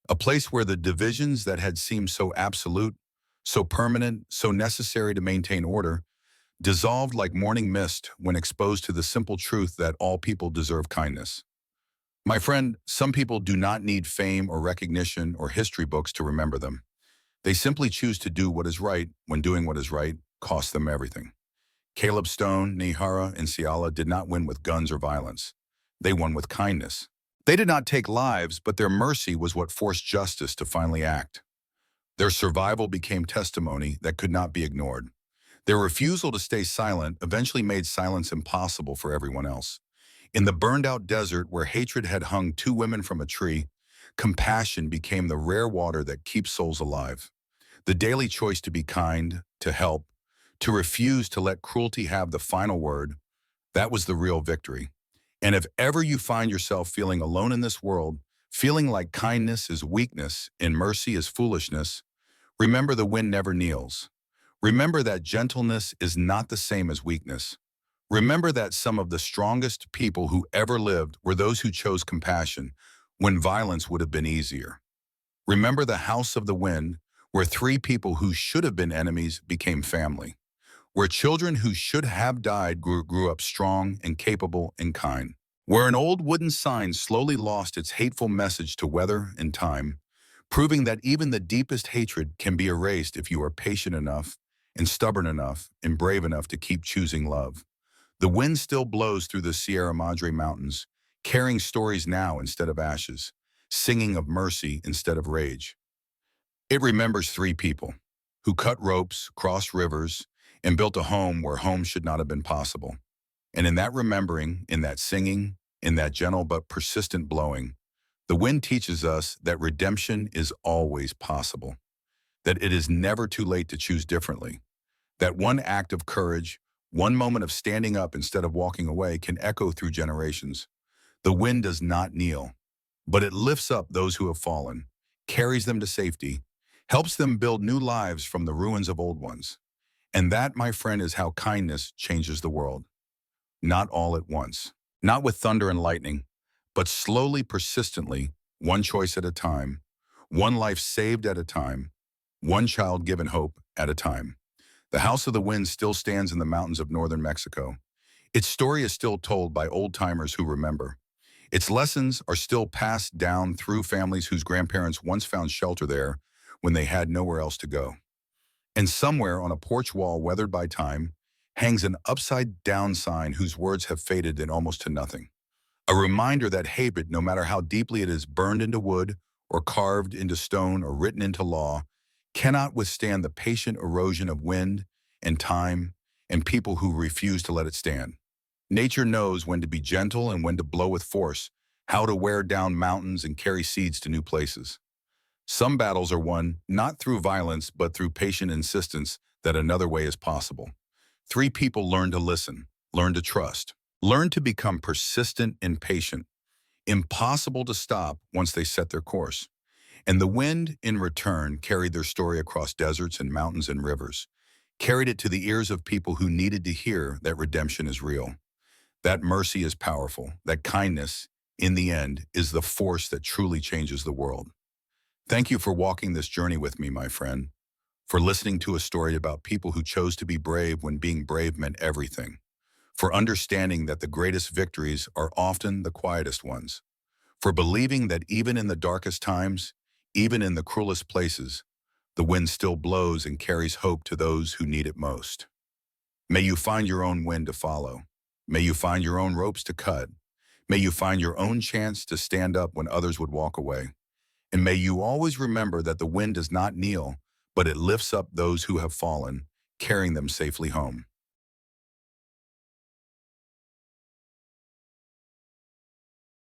A place where the divisions that had seemed so absolute, so permanent, so necessary to maintain order, dissolved like morning mist when exposed to the simple truth that all people deserve kindness. My friend, some people do not need fame or recognition or history books to remember them. They simply choose to do what is right when doing what is right costs them everything. Caleb Stone, Nihara, and Siala did not win with guns or violence. They won with kindness. They did not take lives, but their mercy was what forced justice to finally act. Their survival became testimony that could not be ignored. Their refusal to stay silent eventually made silence impossible for everyone else. In the burned-out desert where hatred had hung two women from a tree, compassion became the rare water that keeps souls alive. The daily choice to be kind, to help, to refuse to let cruelty have the final word, that was the real victory. And if ever you find yourself feeling alone in this world, feeling like kindness is weakness and mercy is foolishness, remember the wind never kneels. Remember that gentleness is not the same as weakness. Remember that some of the strongest people who ever lived were those who chose compassion when violence would have been easier. Remember the house of the wind, where three people who should have been enemies became family, where children who should have died grew up strong and capable and kind, where an old wooden sign slowly lost its hateful message to weather and time, proving that even the deepest hatred can be erased if you are patient enough and stubborn enough and brave enough to keep choosing love. The wind still blows through the Sierra Madre Mountains, carrying stories now instead of ashes, singing of mercy instead of rage. It remembers three people who cut ropes, crossed rivers, and built a home where home should not have been possible. And in that remembering, in that singing, in that gentle but persistent blowing, the wind teaches us that redemption is always possible, that it is never too late to choose differently, that one act of courage, one moment of standing up instead of walking away can echo through generations. The wind does not kneel, but it lifts up those who have fallen, carries them to safety, helps them build new lives from the ruins of old ones. And that, my friend, is how kindness changes the world. Not all at once, not with thunder and lightning, but slowly, persistently, one choice at a time, one life saved at a time, one child given hope at a time. The House of the Wind still stands in the mountains of northern Mexico. Its story is still told by old-timers who remember. Its lessons are still passed down through families whose grandparents once found shelter there when they had nowhere else to go. And somewhere on a porch wall weathered by time hangs an upside-down sign whose words have faded in almost to nothing. A reminder that hatred, no matter how deeply it is burned into wood or carved into stone or written into law, cannot withstand the patient erosion of wind and time and people who refuse to let it stand. Nature knows when to be gentle and when to blow with force, how to wear down mountains and carry seeds to new places. Some battles are won not through violence, but through patient insistence that another way is possible. Three people learn to listen, learn to trust, learn to become persistent and patient, impossible to stop once they set their course. And the wind, in return, carried their story across deserts and mountains and rivers, carried it to the ears of people who needed to hear that redemption is real, that mercy is powerful, that kindness, in the end, is the force that truly changes the world. Thank you for walking this journey with me, my friend, for listening to a story about people who chose to be brave when being brave meant everything, for understanding that the greatest victories are often the quietest ones, for believing that even in the darkest times, even in the cruelest places, the wind still blows and carries hope to those who need it most. May you find your own wind to follow. May you find your own ropes to cut. May you find your own chance to stand up when others would walk away. And may you always remember that the wind does not kneel, but it lifts up those who have fallen, carrying them safely home.